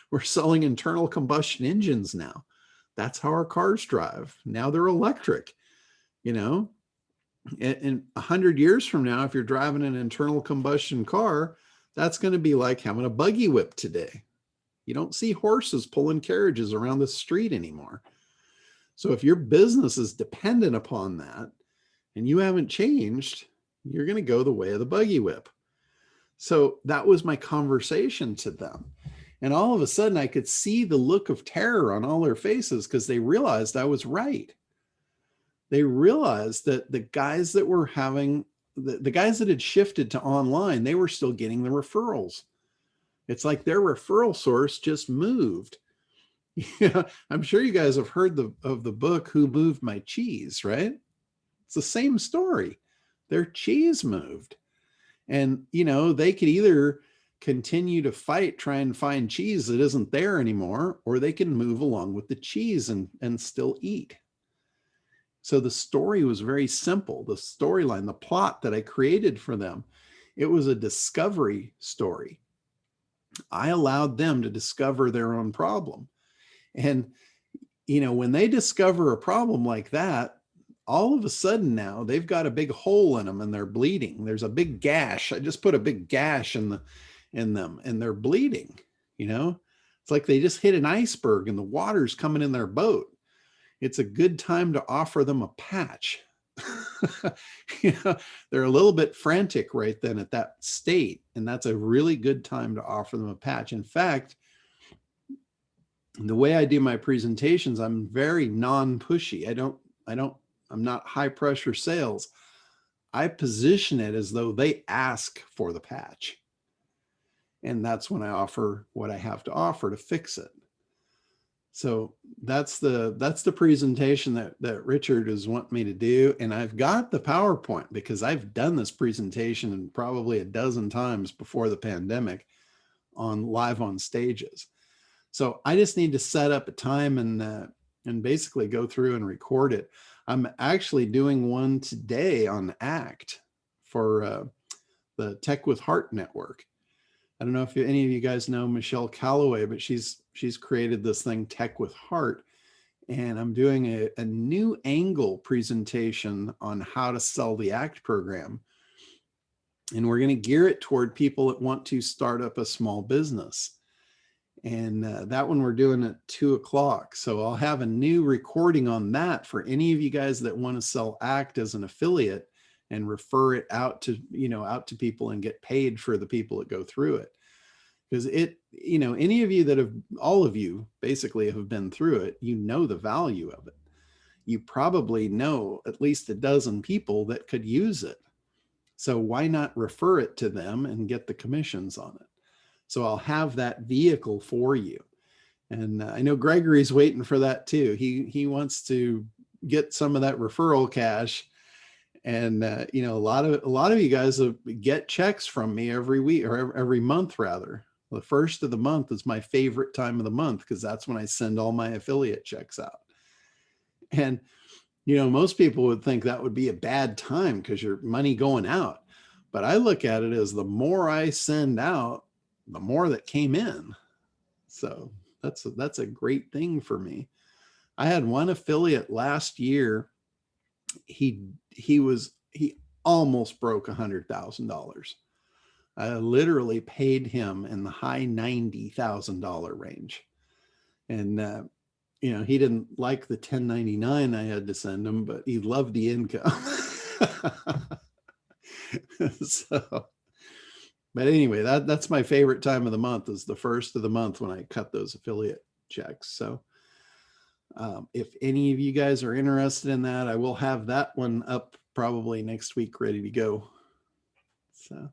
We're selling internal combustion engines now. That's how our cars drive. Now they're electric. And 100 years from now, if you're driving an internal combustion car, that's going to be like having a buggy whip today. You don't see horses pulling carriages around the street anymore. So if your business is dependent upon that and you haven't changed, you're going to go the way of the buggy whip. So that was my conversation to them. And all of a sudden I could see the look of terror on all their faces because they realized I was right. They realized that the guys that were having, the guys that had shifted to online, they were still getting the referrals. It's like their referral source just moved. Yeah, I'm sure you guys have heard of the book, Who Moved My Cheese, right? It's the same story. Their cheese moved. And, they could either continue to fight, try and find cheese that isn't there anymore, or they can move along with the cheese and still eat. So the story was very simple. The storyline, the plot that I created for them, it was a discovery story. I allowed them to discover their own problem. And, when they discover a problem like that, all of a sudden now they've got a big hole in them and they're bleeding. There's a big gash. I just put a big gash in them and they're bleeding. It's like they just hit an iceberg and the water's coming in their boat. It's a good time to offer them a patch. They're a little bit frantic right then at that state. And that's a really good time to offer them a patch. In fact, the way I do my presentations, I'm very non-pushy. I don't I'm not high pressure sales. I position it as though they ask for the patch. And that's when I offer what I have to offer to fix it. So that's the presentation that Richard is wanting me to do. And I've got the PowerPoint because I've done this presentation probably a dozen times before the pandemic on live on stages. So I just need to set up a time and basically go through and record it. I'm actually doing one today on ACT for the Tech with Heart network. I don't know if any of you guys know Michelle Calloway, but she's created this thing, Tech with Heart. And I'm doing a new angle presentation on how to sell the ACT program. And we're going to gear it toward people that want to start up a small business. And that one we're doing at 2 o'clock. So I'll have a new recording on that for any of you guys that want to sell ACT as an affiliate and refer it out to, out to people and get paid for the people that go through it. Because any of you that have, all of you basically have been through it, the value of it. You probably know at least a dozen people that could use it. So why not refer it to them and get the commissions on it? So I'll have that vehicle for you. And I know Gregory's waiting for that too. He wants to get some of that referral cash. And a lot of you guys get checks from me every week or every month rather. The first of the month is my favorite time of the month because that's when I send all my affiliate checks out. And most people would think that would be a bad time because your money going out. But I look at it as the more I send out, the more that came in. So that's a great thing for me. I had one affiliate last year. He almost broke $100,000. I literally paid him in the high $90,000 range. And, he didn't like the 1099 I had to send him, but he loved the income. But anyway, that's my favorite time of the month is the first of the month when I cut those affiliate checks. So if any of you guys are interested in that, I will have that one up probably next week, ready to go. So,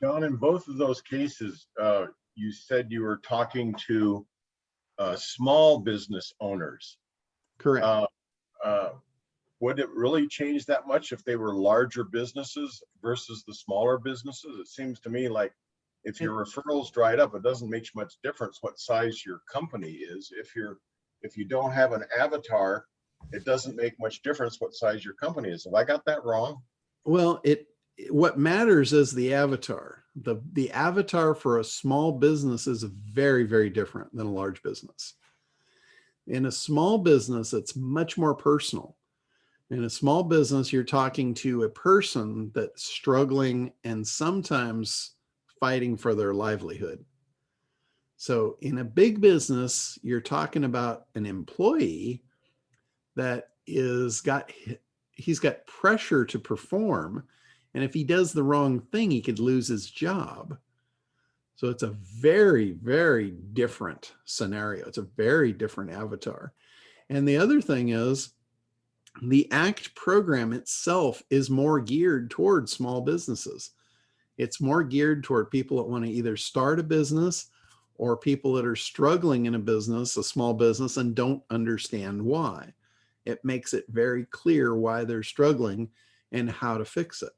John, in both of those cases, you said you were talking to small business owners. correct. Would it really change that much if they were larger businesses versus the smaller businesses? It seems to me like if your referrals dried up, it doesn't make much difference what size your company is. If you don't have an avatar, it doesn't make much difference what size your company is. Have I got that wrong? Well, what matters is the avatar. The avatar for a small business is very, very different than a large business. In a small business, it's much more personal. In a small business, you're talking to a person that's struggling and sometimes fighting for their livelihood. So in a big business, you're talking about an employee that he's got pressure to perform. And if he does the wrong thing, he could lose his job. So it's a very, very different scenario. It's a very different avatar. And the other thing is the ACT program itself is more geared toward small businesses. It's more geared toward people that want to either start a business or people that are struggling in a business, a small business, and don't understand why. It makes it very clear why they're struggling and how to fix it.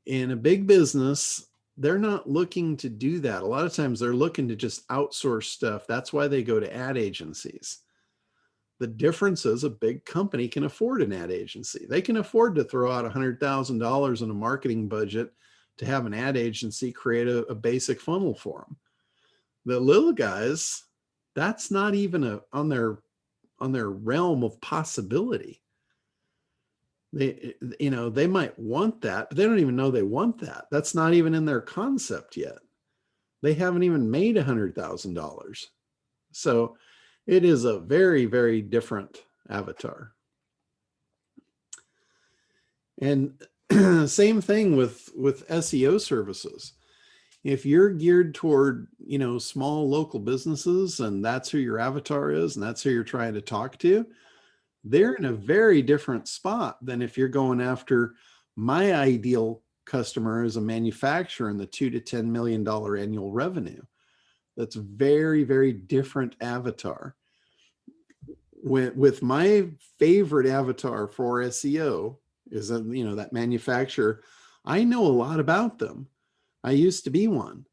In a big business, they're not looking to do that. A lot of times they're looking to just outsource stuff. That's why they go to ad agencies. The difference is a big company can afford an ad agency. They can afford to throw out $100,000 in a marketing budget to have an ad agency create a basic funnel for them. The little guys, that's not even on their realm of possibility. They might want that, but they don't even know they want that. That's not even in their concept yet. They haven't even made $100,000. So it is a very, very different avatar. And same thing with SEO services. If you're geared toward, small local businesses and that's who your avatar is and that's who you're trying to talk to, they're in a very different spot than if you're going after my ideal customer as a manufacturer in the $2 to $10 million annual revenue. That's very, very different avatar. With my favorite avatar for SEO is that manufacturer. I know a lot about them. I used to be one.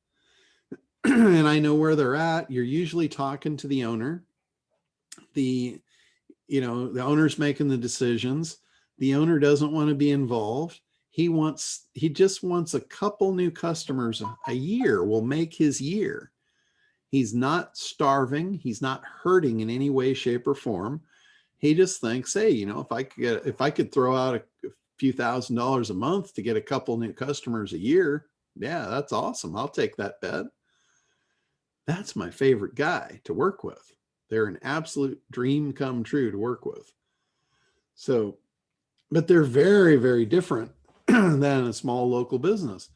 And I know where they're at. You're usually talking to the owner. The owner's making the decisions. The owner doesn't want to be involved. He just wants a couple new customers a year will make his year. He's not starving. He's not hurting in any way, shape, or form. He just thinks, hey, if I could throw out a few $1,000s a month to get a couple new customers a year, yeah, that's awesome. I'll take that bet. That's my favorite guy to work with. They're an absolute dream come true to work with. So, but they're very, very different than a small local business.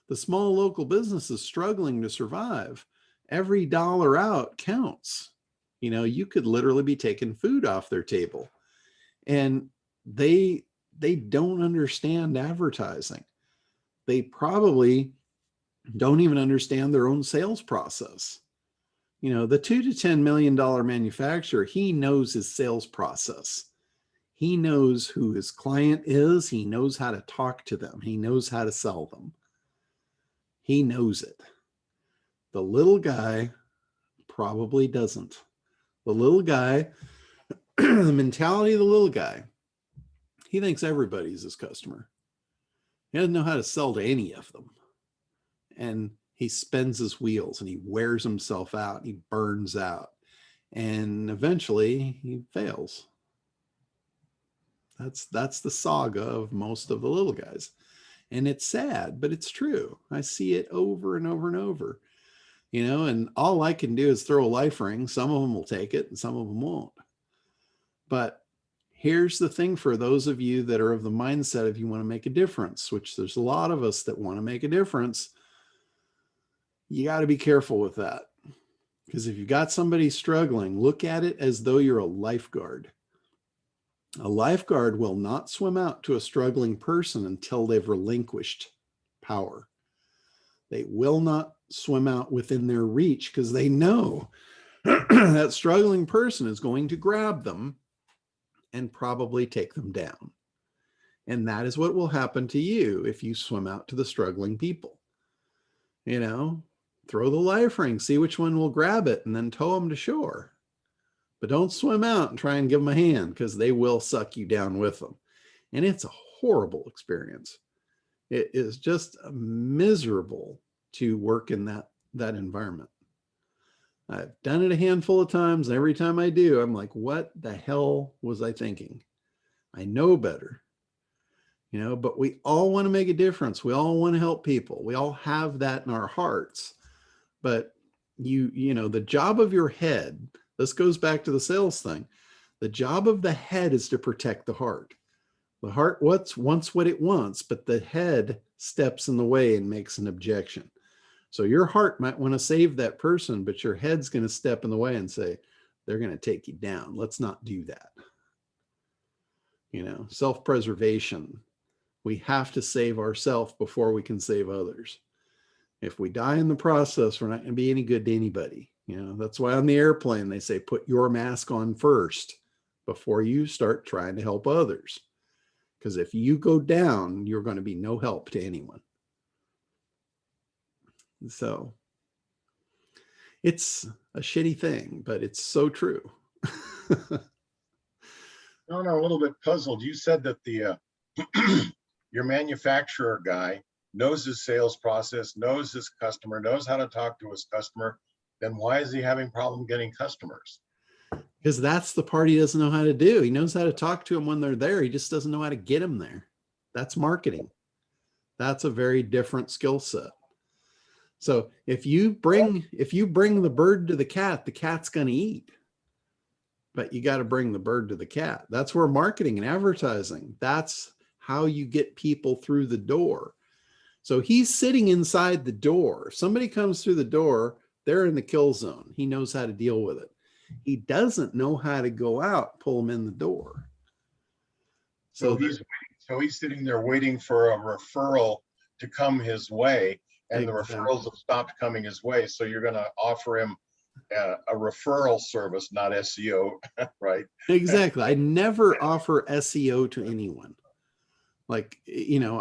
The small local business is struggling to survive. Every dollar out counts. You could literally be taking food off their table. And they don't understand advertising. They probably don't even understand their own sales process. The $2 to $10 million manufacturer, he knows his sales process. He knows who his client is. He knows how to talk to them. He knows how to sell them. He knows it. The little guy probably doesn't. The little guy, the mentality of the little guy, he thinks everybody's his customer. He doesn't know how to sell to any of them. And he spins his wheels and he wears himself out. He burns out. And eventually he fails. That's the saga of most of the little guys. And it's sad, but it's true. I see it over and over and over. And all I can do is throw a life ring. Some of them will take it and some of them won't. But here's the thing for those of you that are of the mindset of you want to make a difference, which there's a lot of us that want to make a difference. You got to be careful with that. Because if you got somebody struggling, look at it as though you're a lifeguard. A lifeguard will not swim out to a struggling person until they've relinquished power. They will not swim out within their reach because they know that struggling person is going to grab them and probably take them down. And that is what will happen to you if you swim out to the struggling people. Throw the life ring, see which one will grab it, and then tow them to shore. But don't swim out and try and give them a hand because they will suck you down with them. And it's a horrible experience. It is just miserable to work in that environment. I've done it a handful of times. And every time I do, I'm like, what the hell was I thinking? I know better. But we all want to make a difference. We all want to help people. We all have that in our hearts. But the job of your head, this goes back to the sales thing. The job of the head is to protect the heart. The heart wants what it wants, but the head steps in the way and makes an objection. So your heart might want to save that person, but your head's going to step in the way and say, they're going to take you down. Let's not do that. Self-preservation. We have to save ourselves before we can save others. If we die in the process, we're not going to be any good to anybody. That's why on the airplane, they say, put your mask on first before you start trying to help others. Because if you go down, you're going to be no help to anyone. So it's a shitty thing, but it's so true. I'm a little bit puzzled. You said that your manufacturer guy knows his sales process, knows his customer, knows how to talk to his customer. Then why is he having problem getting customers? Because that's the part he doesn't know how to do. He knows how to talk to them when they're there. He just doesn't know how to get them there. That's marketing. That's a very different skill set. So if you bring the bird to the cat's going to eat. But you got to bring the bird to the cat. That's where marketing and advertising, that's how you get people through the door. So he's sitting inside the door. If somebody comes through the door, they're in the kill zone. He knows how to deal with it. He doesn't know how to go out, pull them in the door. So So he's sitting there waiting for a referral to come his way, and the exactly. referrals have stopped coming his way. So you're going to offer him a referral service, not SEO, right? Exactly. I never offer SEO to anyone. Like, you know,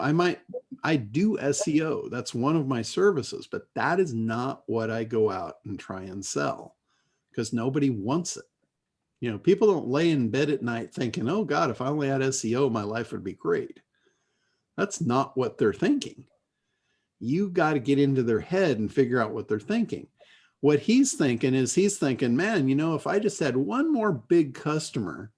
I do SEO. That's one of my services, but that is not what I go out and try and sell because nobody wants it. You know, people don't lay in bed at night thinking, oh God, if I only had SEO, my life would be great. That's not what they're thinking. You got to get into their head and figure out what they're thinking. What he's thinking is he's thinking, man, you know, if I just had one more big customer,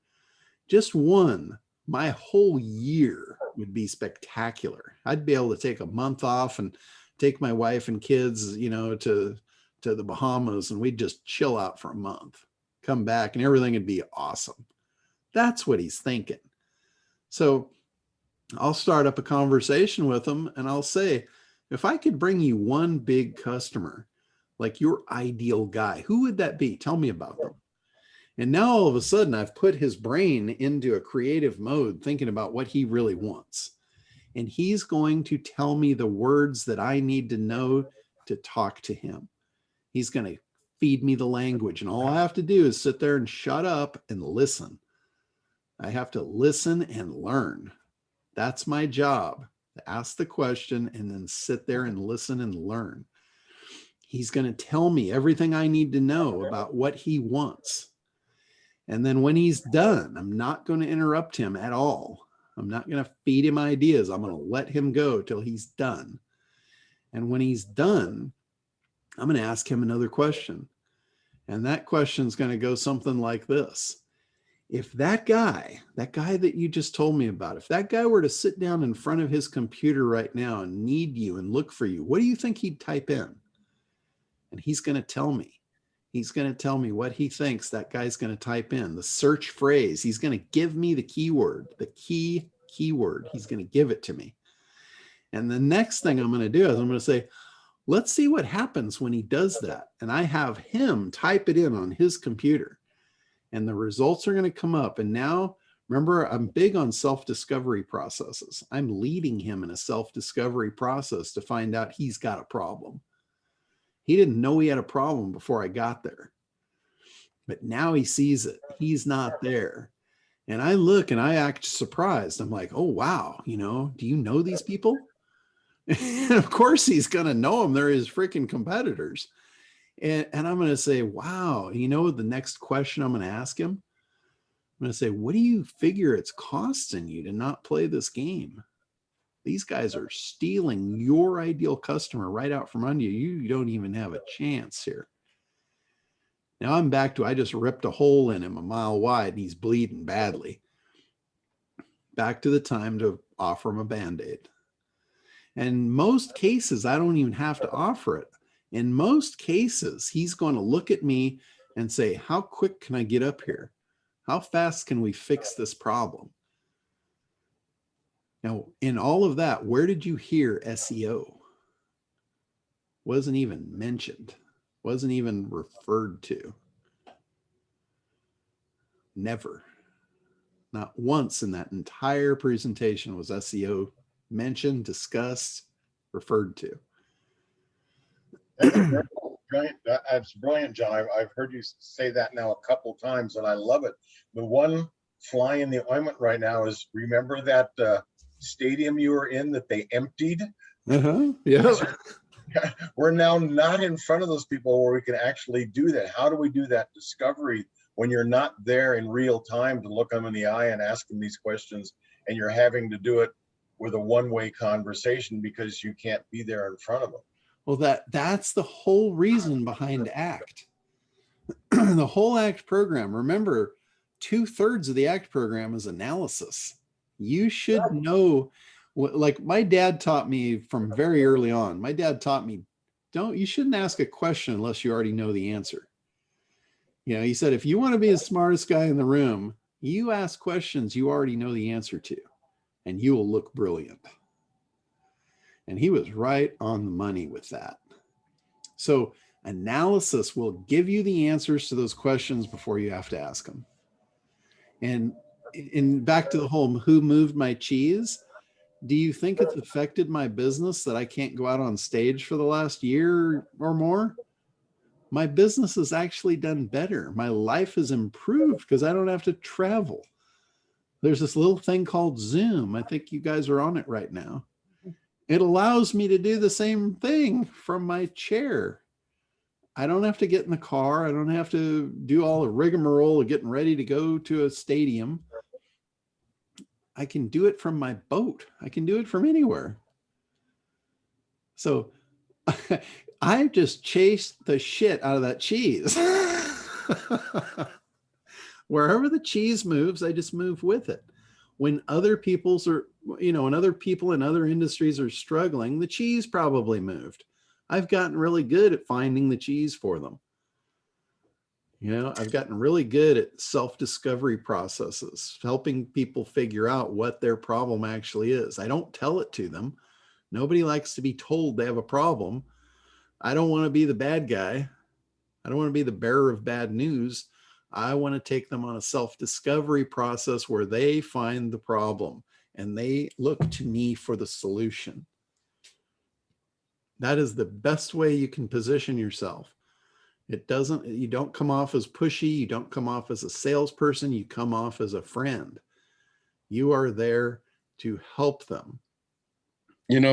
just one, my whole year would be spectacular. I'd be able to take a month off and take my wife and kids, you know, to the Bahamas, and we'd just chill out for a month, come back, and everything would be awesome. That's what he's thinking. So I'll start up a conversation with him and I'll say, if I could bring you one big customer, like your ideal guy, who would that be? Tell me about them. And now all of a sudden I've put his brain into a creative mode, thinking about what he really wants. And he's going to tell me the words that I need to know to talk to him. He's going to feed me the language. And all I have to do is sit there and shut up and listen. I have to listen and learn. That's my job, to ask the question and then sit there and listen and learn. He's going to tell me everything I need to know about what he wants. And then when he's done, I'm not going to interrupt him at all. I'm not going to feed him ideas. I'm going to let him go till he's done. And when he's done, I'm going to ask him another question. And that question is going to go something like this. If that guy that you just told me about, if that guy were to sit down in front of his computer right now and need you and look for you, what do you think he'd type in? And he's going to tell me. He's going to tell me what he thinks that guy's going to type in, the search phrase. He's going to give me the keyword, the keyword. He's going to give it to me. And the next thing I'm going to do is I'm going to say, let's see what happens when he does that. And I have him type it in on his computer. And the results are going to come up. And now, remember, I'm big on self-discovery processes. I'm leading him in a self-discovery process to find out he's got a problem. He didn't know he had a problem before I got there. But now he sees it. He's not there. And I look and I act surprised. I'm like, oh, wow. You know, do you know these people? And of course he's going to know them. They're his freaking competitors. And I'm going to say, wow, you know, the next question I'm going to ask him, I'm going to say, what do you figure it's costing you to not play this game? These guys are stealing your ideal customer right out from under you. You don't even have a chance here. Now I'm back to, I just ripped a hole in him a mile wide and he's bleeding badly. Back to the time to offer him a Band-Aid. And most cases, I don't even have to offer it. In most cases, he's going to look at me and say, how quick can I get up here? How fast can we fix this problem? Now, in all of that, where did you hear SEO? Wasn't even mentioned, wasn't even referred to. Never. Not once in that entire presentation was SEO mentioned, discussed, referred to. That's brilliant, John. I've heard you say that now a couple times, and I love it. The one fly in the ointment right now is, remember that stadium you were in that they emptied? Yeah. We're now not in front of those people where we can actually do that. How do we do that discovery when you're not there in real time to look them in the eye and ask them these questions, and you're having to do it with a one-way conversation because you can't be there in front of them? Well, that's the whole reason behind ACT. The whole ACT program, remember, 2/3 of the ACT program is analysis. You should know, like my dad taught me from very early on. My dad taught me, you shouldn't ask a question unless you already know the answer. You know, he said, if you want to be the smartest guy in the room, you ask questions you already know the answer to, and you will look brilliant. And he was right on the money with that. So analysis will give you the answers to those questions before you have to ask them. And and back to the whole who moved my cheese. Do you think it's affected my business that I can't go out on stage for the last year or more? My business has actually done better. My life has improved because I don't have to travel. There's this little thing called Zoom. I think you guys are on it right now. It allows me to do the same thing from my chair. I don't have to get in the car. I don't have to do all the rigmarole of getting ready to go to a stadium. I can do it from my boat. I can do it from anywhere. So I just chased the shit out of that cheese. Wherever the cheese moves, I just move with it. When other people's are, when other people in other industries are struggling, the cheese probably moved. I've gotten really good at finding the cheese for them. I've gotten really good at self-discovery processes, helping people figure out what their problem actually is. I don't tell it to them. Nobody likes to be told they have a problem. I don't want to be the bad guy. I don't want to be the bearer of bad news. I want to take them on a self-discovery process where they find the problem and they look to me for the solution. That is the best way you can position yourself. You don't come off as pushy. You don't come off as a salesperson. You come off as a friend. You are there to help them.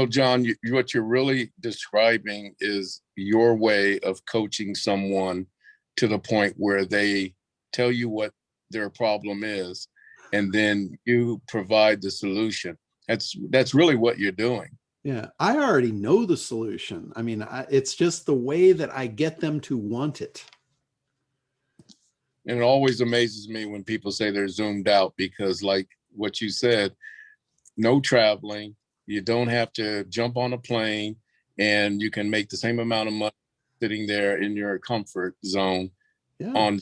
John, what you're really describing is your way of coaching someone to the point where they tell you what their problem is, and then you provide the solution. That's really what you're doing. Yeah, I already know the solution. I mean, it's just the way that I get them to want it. And it always amazes me when people say they're zoomed out, because like what you said, no traveling, you don't have to jump on a plane, and you can make the same amount of money sitting there in your comfort zone. Yeah.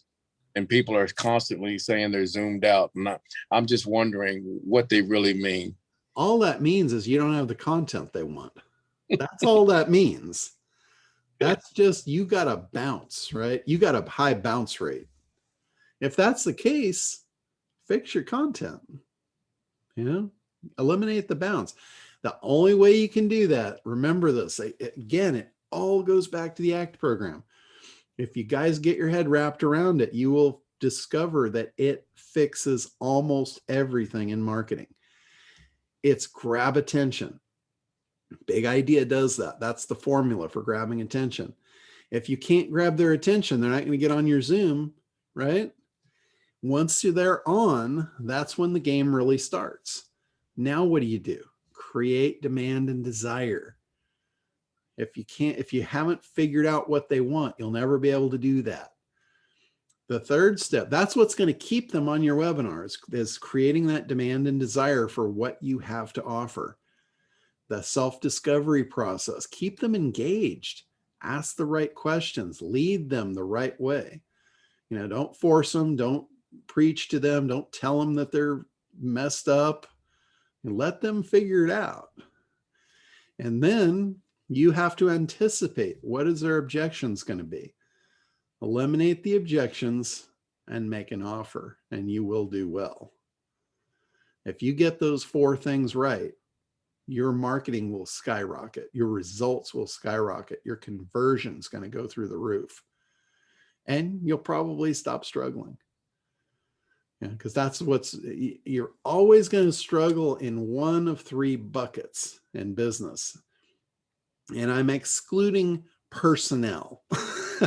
And people are constantly saying they're zoomed out. And I'm just wondering what they really mean. All that means is you don't have the content they want. That's all that means. That's just, you got to bounce, right? You got a high bounce rate. If that's the case, fix your content, eliminate the bounce. The only way you can do that, remember this, again, it all goes back to the ACT program. If you guys get your head wrapped around it, you will discover that it fixes almost everything in marketing. It's grab attention. Big Idea does that. That's the formula for grabbing attention. If you can't grab their attention, they're not going to get on your Zoom, right? Once they're on, that's when the game really starts. Now, what do? Create demand and desire. If you haven't figured out what they want, you'll never be able to do that. The third step, that's what's going to keep them on your webinars, is creating that demand and desire for what you have to offer. The self-discovery process, keep them engaged, ask the right questions, lead them the right way. Don't force them, don't preach to them, don't tell them that they're messed up, and let them figure it out. And then you have to anticipate, what is their objections going to be? Eliminate the objections and make an offer, and you will do well. If you get those 4 things right, your marketing will skyrocket. Your results will skyrocket. Your conversion is going to go through the roof. And you'll probably stop struggling. Because you're always going to struggle in one of 3 buckets in business. And I'm excluding personnel.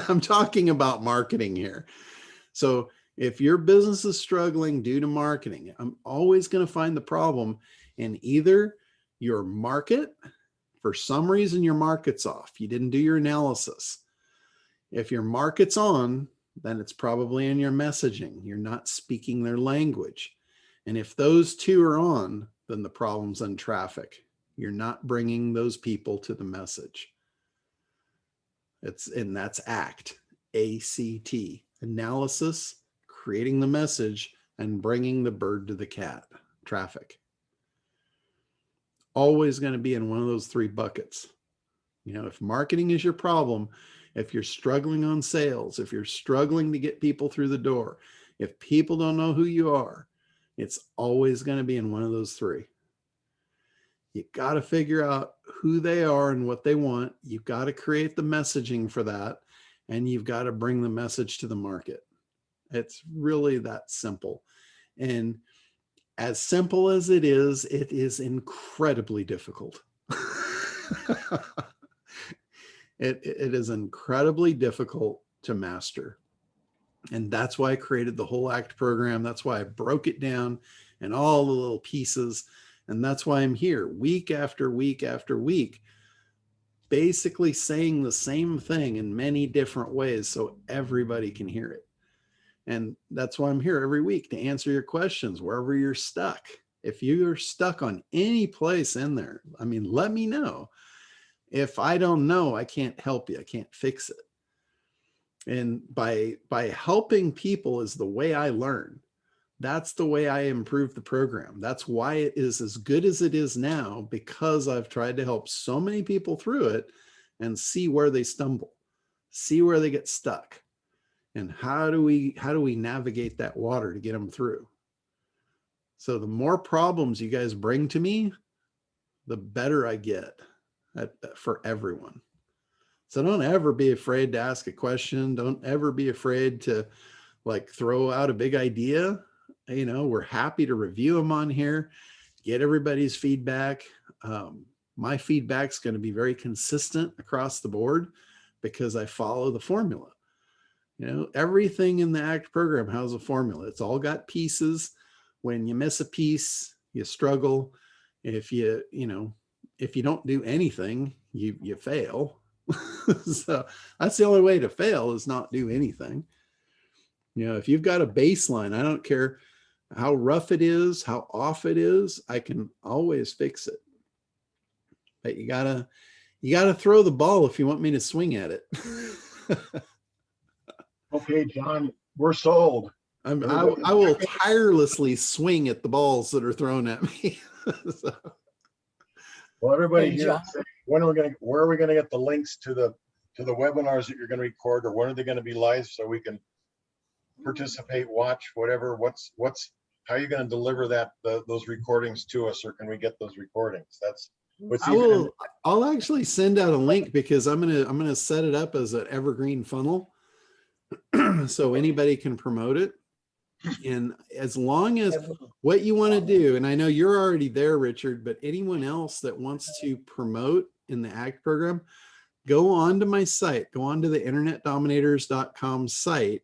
I'm talking about marketing here. So if your business is struggling due to marketing, I'm always going to find the problem in either your market. For some reason, your market's off. You didn't do your analysis. If your market's on, then it's probably in your messaging. You're not speaking their language. And if those 2 are on, then the problem's in traffic. You're not bringing those people to the message. And that's ACT, A-C-T, analysis, creating the message, and bringing the bird to the cat, traffic. Always going to be in one of those 3 buckets. If marketing is your problem, if you're struggling on sales, if you're struggling to get people through the door, if people don't know who you are, It's always going to be in one of those three. You got to figure out who they are and what they want. You've got to create the messaging for that, and you've got to bring the message to the market. It's really that simple. And as simple as it is incredibly difficult. It is incredibly difficult to master. And that's why I created the whole ACT program. That's why I broke it down in all the little pieces. And that's why I'm here week after week after week, basically saying the same thing in many different ways so everybody can hear it. And that's why I'm here every week, to answer your questions wherever you're stuck. If you're stuck on any place in there, I mean, let me know. If I don't know, I can't help you. I can't fix it. And by helping people is the way I learn. That's the way I improve the program. That's why it is as good as it is now, because I've tried to help so many people through it and see where they stumble, see where they get stuck, and how do we navigate that water to get them through. So the more problems you guys bring to me, the better I get for everyone. So don't ever be afraid to ask a question. Don't ever be afraid to like throw out a big idea. You know, we're happy to review them on here, get everybody's feedback. My feedback's going to be very consistent across the board because I follow the formula. You know, everything in the ACT program has a formula. It's all got pieces. When you miss a piece, you struggle. If you don't do anything, you fail. So that's the only way to fail, is not do anything. You know, if you've got a baseline, I don't care how rough it is, how off it is, I can always fix it. But you gotta throw the ball if you want me to swing at it. Okay, John, we're sold. I will tirelessly swing at the balls that are thrown at me. So. Well, everybody Hey, here, John. where are we gonna get the links to the webinars that you're gonna record, or when are they gonna be live so we can participate, watch, whatever? How are you gonna deliver those recordings to us, or can we get those recordings? I'll actually send out a link, because I'm gonna set it up as an evergreen funnel so anybody can promote it. And as long as what you want to do, and I know you're already there, Richard, but anyone else that wants to promote in the ACT program, go on to my site, go on to the internetdominators.com site,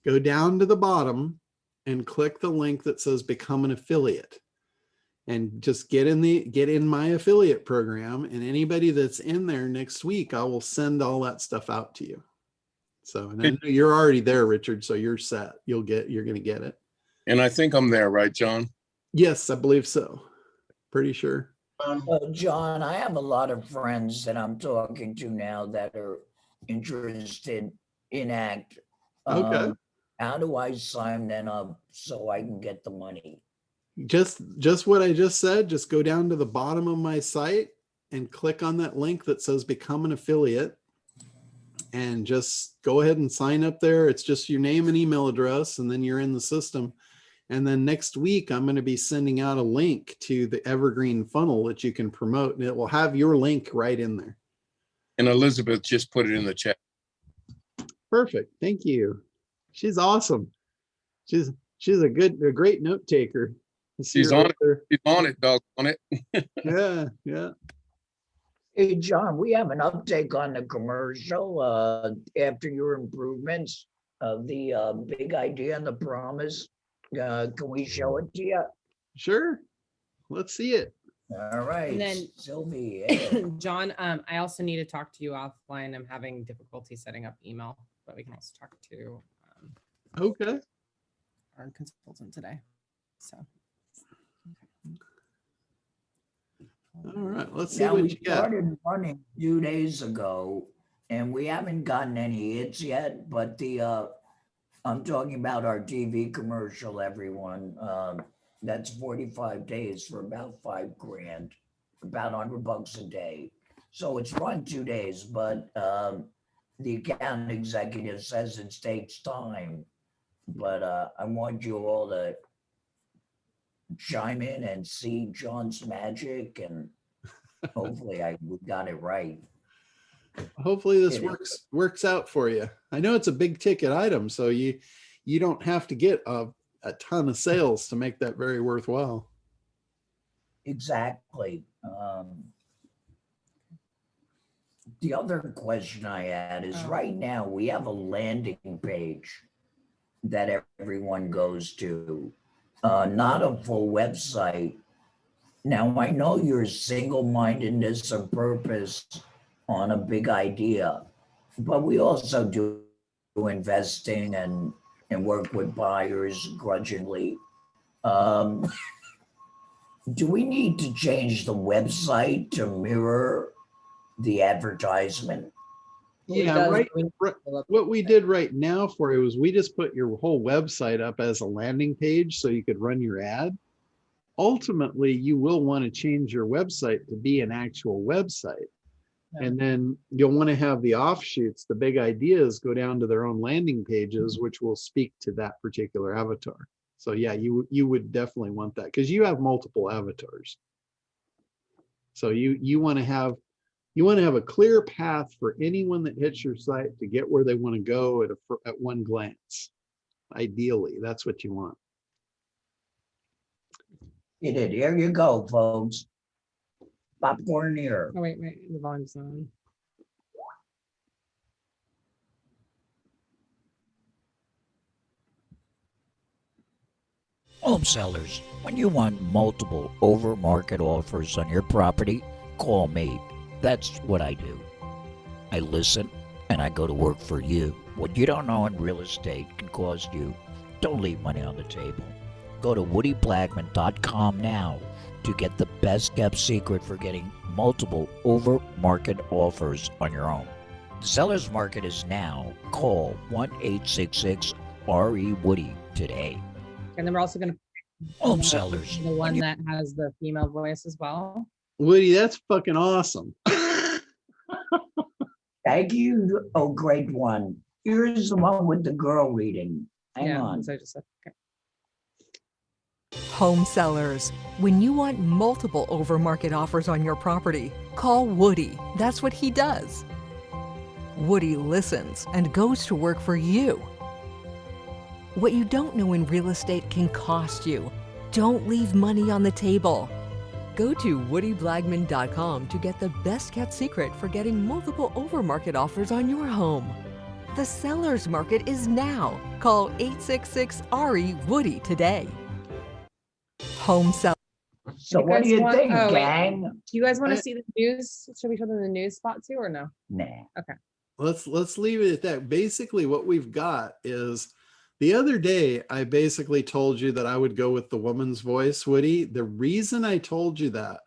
go down to the bottom and click the link that says become an affiliate, and just get in my affiliate program. And anybody that's in there next week, I will send all that stuff out to you. So, and I know you're already there, Richard, so you're set. You're going to get it. And I think I'm there, right, John? Yes, I believe so. Pretty sure. John, I have a lot of friends that I'm talking to now that are interested in ACT. Okay. How do I sign them up so I can get the money? Just what I just said. Just go down to the bottom of my site and click on that link that says become an affiliate, and just go ahead and sign up there. It's just your name and email address, and then you're in the system. And then next week, I'm going to be sending out a link to the evergreen funnel that you can promote, and it will have your link right in there. And Elizabeth just put it in the chat. Perfect. Thank you. She's awesome. She's a great note taker. She's on it. She's on it, dog, on it. Yeah, yeah. Hey, John, we have an uptake on the commercial after your improvements of the big idea and the promise. Can we show it to you? Sure. Let's see it. All right. And then- Sylvie. John, I also need to talk to you offline. I'm having difficulty setting up email, but we can also talk to Okay. our consultant today. So. All right. Let's see Now, what we you got. started running 2 days ago, and we haven't gotten any hits yet, but I'm talking about our TV commercial, everyone. That's 45 days for about $5,000, about $100 a day. So it's run 2 days, but the account executive says it takes time. But I want you all to chime in and see John's magic, and hopefully we got it right. Hopefully this It is. works out for you. I know it's a big ticket item, so you don't have to get a ton of sales to make that very worthwhile. Exactly. The other question I had is right now we have a landing page that everyone goes to, not a full website. Now, I know your single-mindedness of purpose on a big idea, but we also do investing and work with buyers grudgingly. Do we need to change the website to mirror the advertisement? Yeah, right. What we did right now for you was we just put your whole website up as a landing page so you could run your ad. Ultimately, you will want to change your website to be an actual website. And then you'll want to have the offshoots, the big ideas go down to their own landing pages, which will speak to that particular avatar. So yeah, you would definitely want that because you have multiple avatars. So you want to have a clear path for anyone that hits your site to get where they want to go at one glance. Ideally, that's what you want. You did. Here you go, folks. Popcorn here. Oh, wait, the volume's on. Home sellers, when you want multiple over-market offers on your property, call me. That's what I do. I listen and I go to work for you. What you don't know in real estate can cost you. Don't leave money on the table. Go to woodyblagman.com now to get the best kept secret for getting multiple over-market offers on your home. The seller's market is now. Call 1-866-RE-WOODY today. And then we're also going to Home sellers. the one that has the female voice as well. Woody, that's fucking awesome. Thank you. Oh, great one. Here's the one with the girl reading. Hang on. So I just said, okay. Home sellers, when you want multiple over-market offers on your property, call Woody. That's what he does. Woody listens and goes to work for you. What you don't know in real estate can cost you. Don't leave money on the table. Go to woodyblagman.com to get the best kept secret for getting multiple over-market offers on your home. The seller's market is now. Call 866-RE-WOODY today. Home sell. So what do you think, gang? Do you guys want to see the news? Should we show them the news spot too or no? Nah. Okay. Let's leave it at that. Basically, what we've got is the other day, I basically told you that I would go with the woman's voice, Woody. The reason I told you that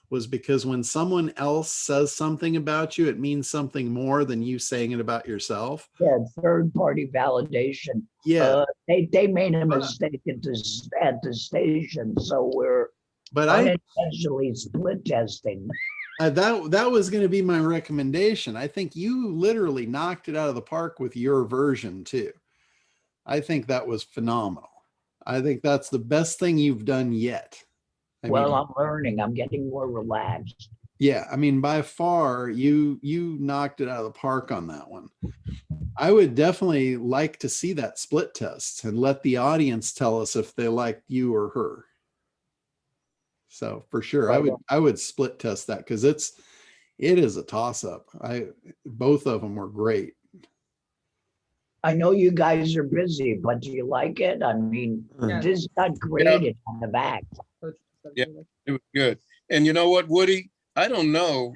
was because when someone else says something about you, it means something more than you saying it about yourself. Yeah, third-party validation. Yeah. They made a mistake at the station, so we're unintentionally split testing. That was going to be my recommendation. I think you literally knocked it out of the park with your version too. I think that was phenomenal. I think that's the best thing you've done yet. I'm learning. I'm getting more relaxed. Yeah, I mean, by far, you knocked it out of the park on that one. I would definitely like to see that split test and let the audience tell us if they liked you or her. So for sure, I would split test that because it is a toss up. Both of them were great. I know you guys are busy, but do you like it? I mean, this got graded on the back. Yeah, it was good. And you know what, Woody? I don't know.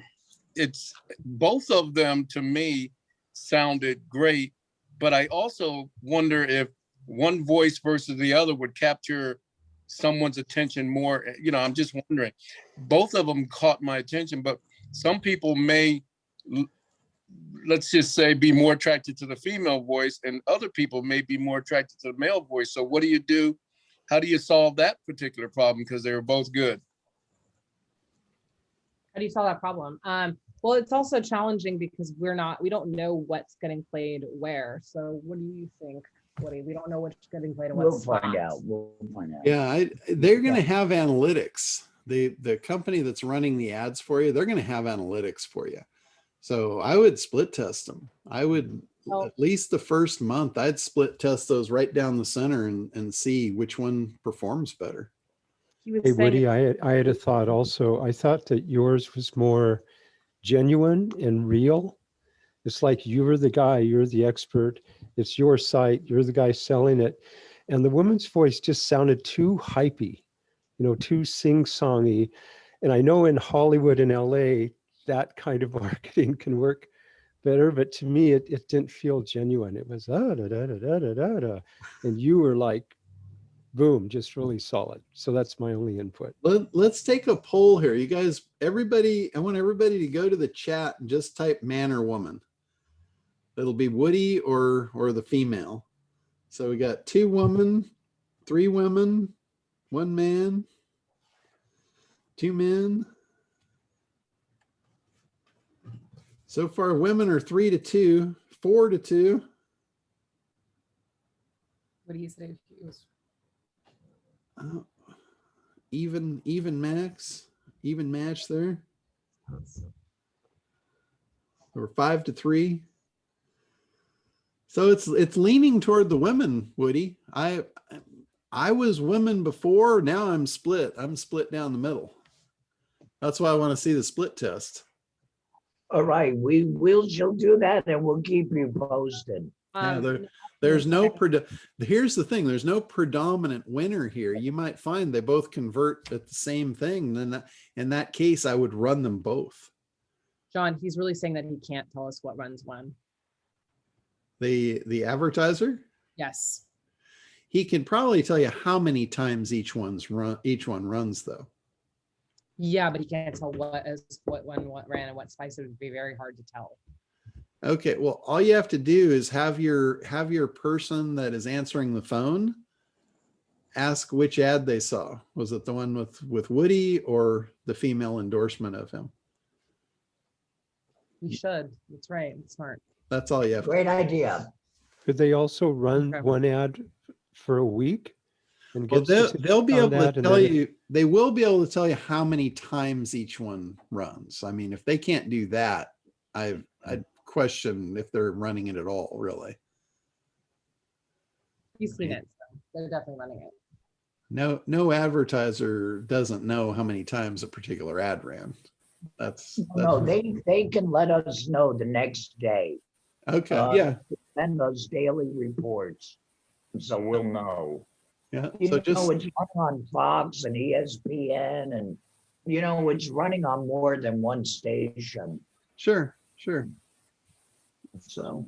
It's both of them to me sounded great, but I also wonder if one voice versus the other would capture someone's attention more. You know, I'm just wondering. Both of them caught my attention, but some people may, let's just say, be more attracted to the female voice, and other people may be more attracted to the male voice. So what do you do? How do you solve that particular problem? Because they were both good. How do you solve that problem? Well, it's also challenging because we don't know what's getting played where. So what do you think? Woody. We don't know what's getting played in what We'll find spots. out. We'll find out. Yeah, they're going to have analytics. The company that's running the ads for you, they're going to have analytics for you. So I would split test them. I would Oh. at least the first month, I'd split test those right down the center and see which one performs better. He was Hey, saying Woody, I had a thought also. I thought that yours was more genuine and real. It's like you were the guy, you're the expert. It's your site, you're the guy selling it. And the woman's voice just sounded too hypey, too sing-songy. And I know in Hollywood and LA, that kind of marketing can work better, but to me, it didn't feel genuine. It was da da da da da da da da. And you were like, boom, just really solid. So that's my only input. Let's take a poll here. You guys, everybody, I want everybody to go to the chat and just type man or woman. It'll be Woody or the female. So we got 2 women, 3 women, 1 man, 2 men. So far, women are 3-2, 4-2. what did he say? He was Even match there. Or 5-3. So it's leaning toward the women, Woody. I was women before. Now I'm split. I'm split down the middle. That's why I want to see the split test. All right, she'll do that and we'll keep you posted. Yeah, there's no here's the thing, there's no predominant winner here. You might find they both convert at the same thing. Then in that case, I would run them both. John, he's really saying that he can't tell us what runs when. The advertiser, Yes. he can probably tell you how many times each one runs though. Yeah, but he can't tell what ran and what spice. It would be very hard to tell. Okay, well, all you have to do is have your person that is answering the phone ask which ad they saw. Was it the one with Woody or the female endorsement of him? You should. That's right. It's smart. That's all you have. Great idea. Could they also run Okay. one ad for a week? And Well, get they'll be statistics on able to that and tell then- you, they will be able to tell you how many times each one runs. I mean, if they can't do that, I'd question if they're running it at all, really. He's seen it. So they're definitely running it. No advertiser doesn't know how many times a particular ad ran. That's No, they can let us know the next day. okay. Yeah. Send us daily reports. So we'll know. Yeah. You So know, just it's running on Fox and ESPN and, it's running on more than one station. sure. So,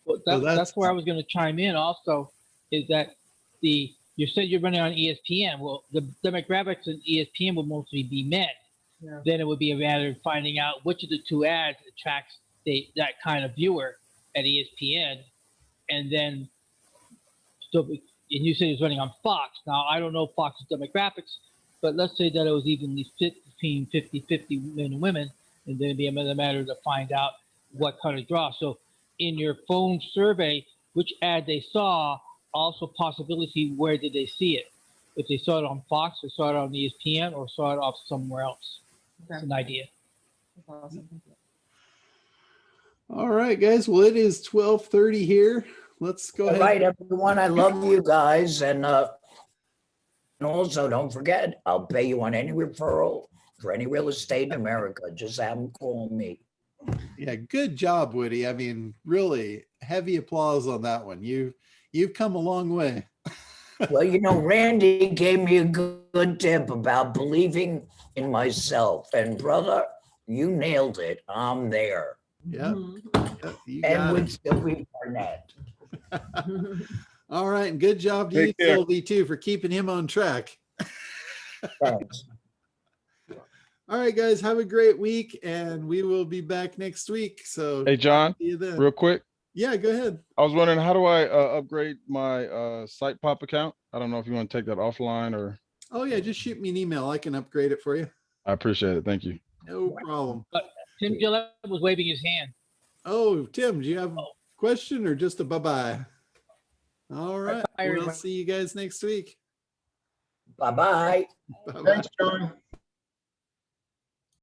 Well, So that's- that's where I was going to chime in also, is that you said you're running on ESPN. Well, the demographics in ESPN will mostly be men. Yeah. Then it would be a matter of finding out which of the 2 ads attracts that kind of viewer at ESPN. And then, and you said it's running on Fox. Now, I don't know Fox's demographics, but let's say that it was evenly split between 50-50 men and women, and then it'd be another matter to find out what kind of draw. So in your phone survey, which ad they saw, also possibility where did they see it? If they saw it on Fox or saw it on ESPN or saw it off somewhere else. That's an idea. That's awesome. Thank you. all right, guys. Well, it is 12:30 here. Let's go all ahead. right, everyone, I love you guys. And also don't forget, I'll pay you on any referral for any real estate in America. Just have them call me. Yeah, good job, Woody. I mean, really heavy applause on that one. You've come a long way. Well, Randy gave me a good tip about believing in myself. And brother, you nailed it. I'm there. Yeah, Mhm. yeah, you And got it. with Sylvie Barnett. All right, and good job to you, Take care. Sylvie, too, for keeping him on track. Thanks. All right, guys, have a great week, and we will be back next week. So, Hey, John, see you then. real quick. Yeah, go ahead. I was wondering, how do I upgrade my Site Pop account? I don't know if you want to take that offline or Oh, yeah, just shoot me an email. I can upgrade it for you. I appreciate it. Thank you. No problem. Tim Gillette was waving his hand. Oh, Tim, do you have a question or just a bye-bye? All right. Bye, We'll everyone. see you guys next week. Bye-bye. Bye-bye. Thanks, John.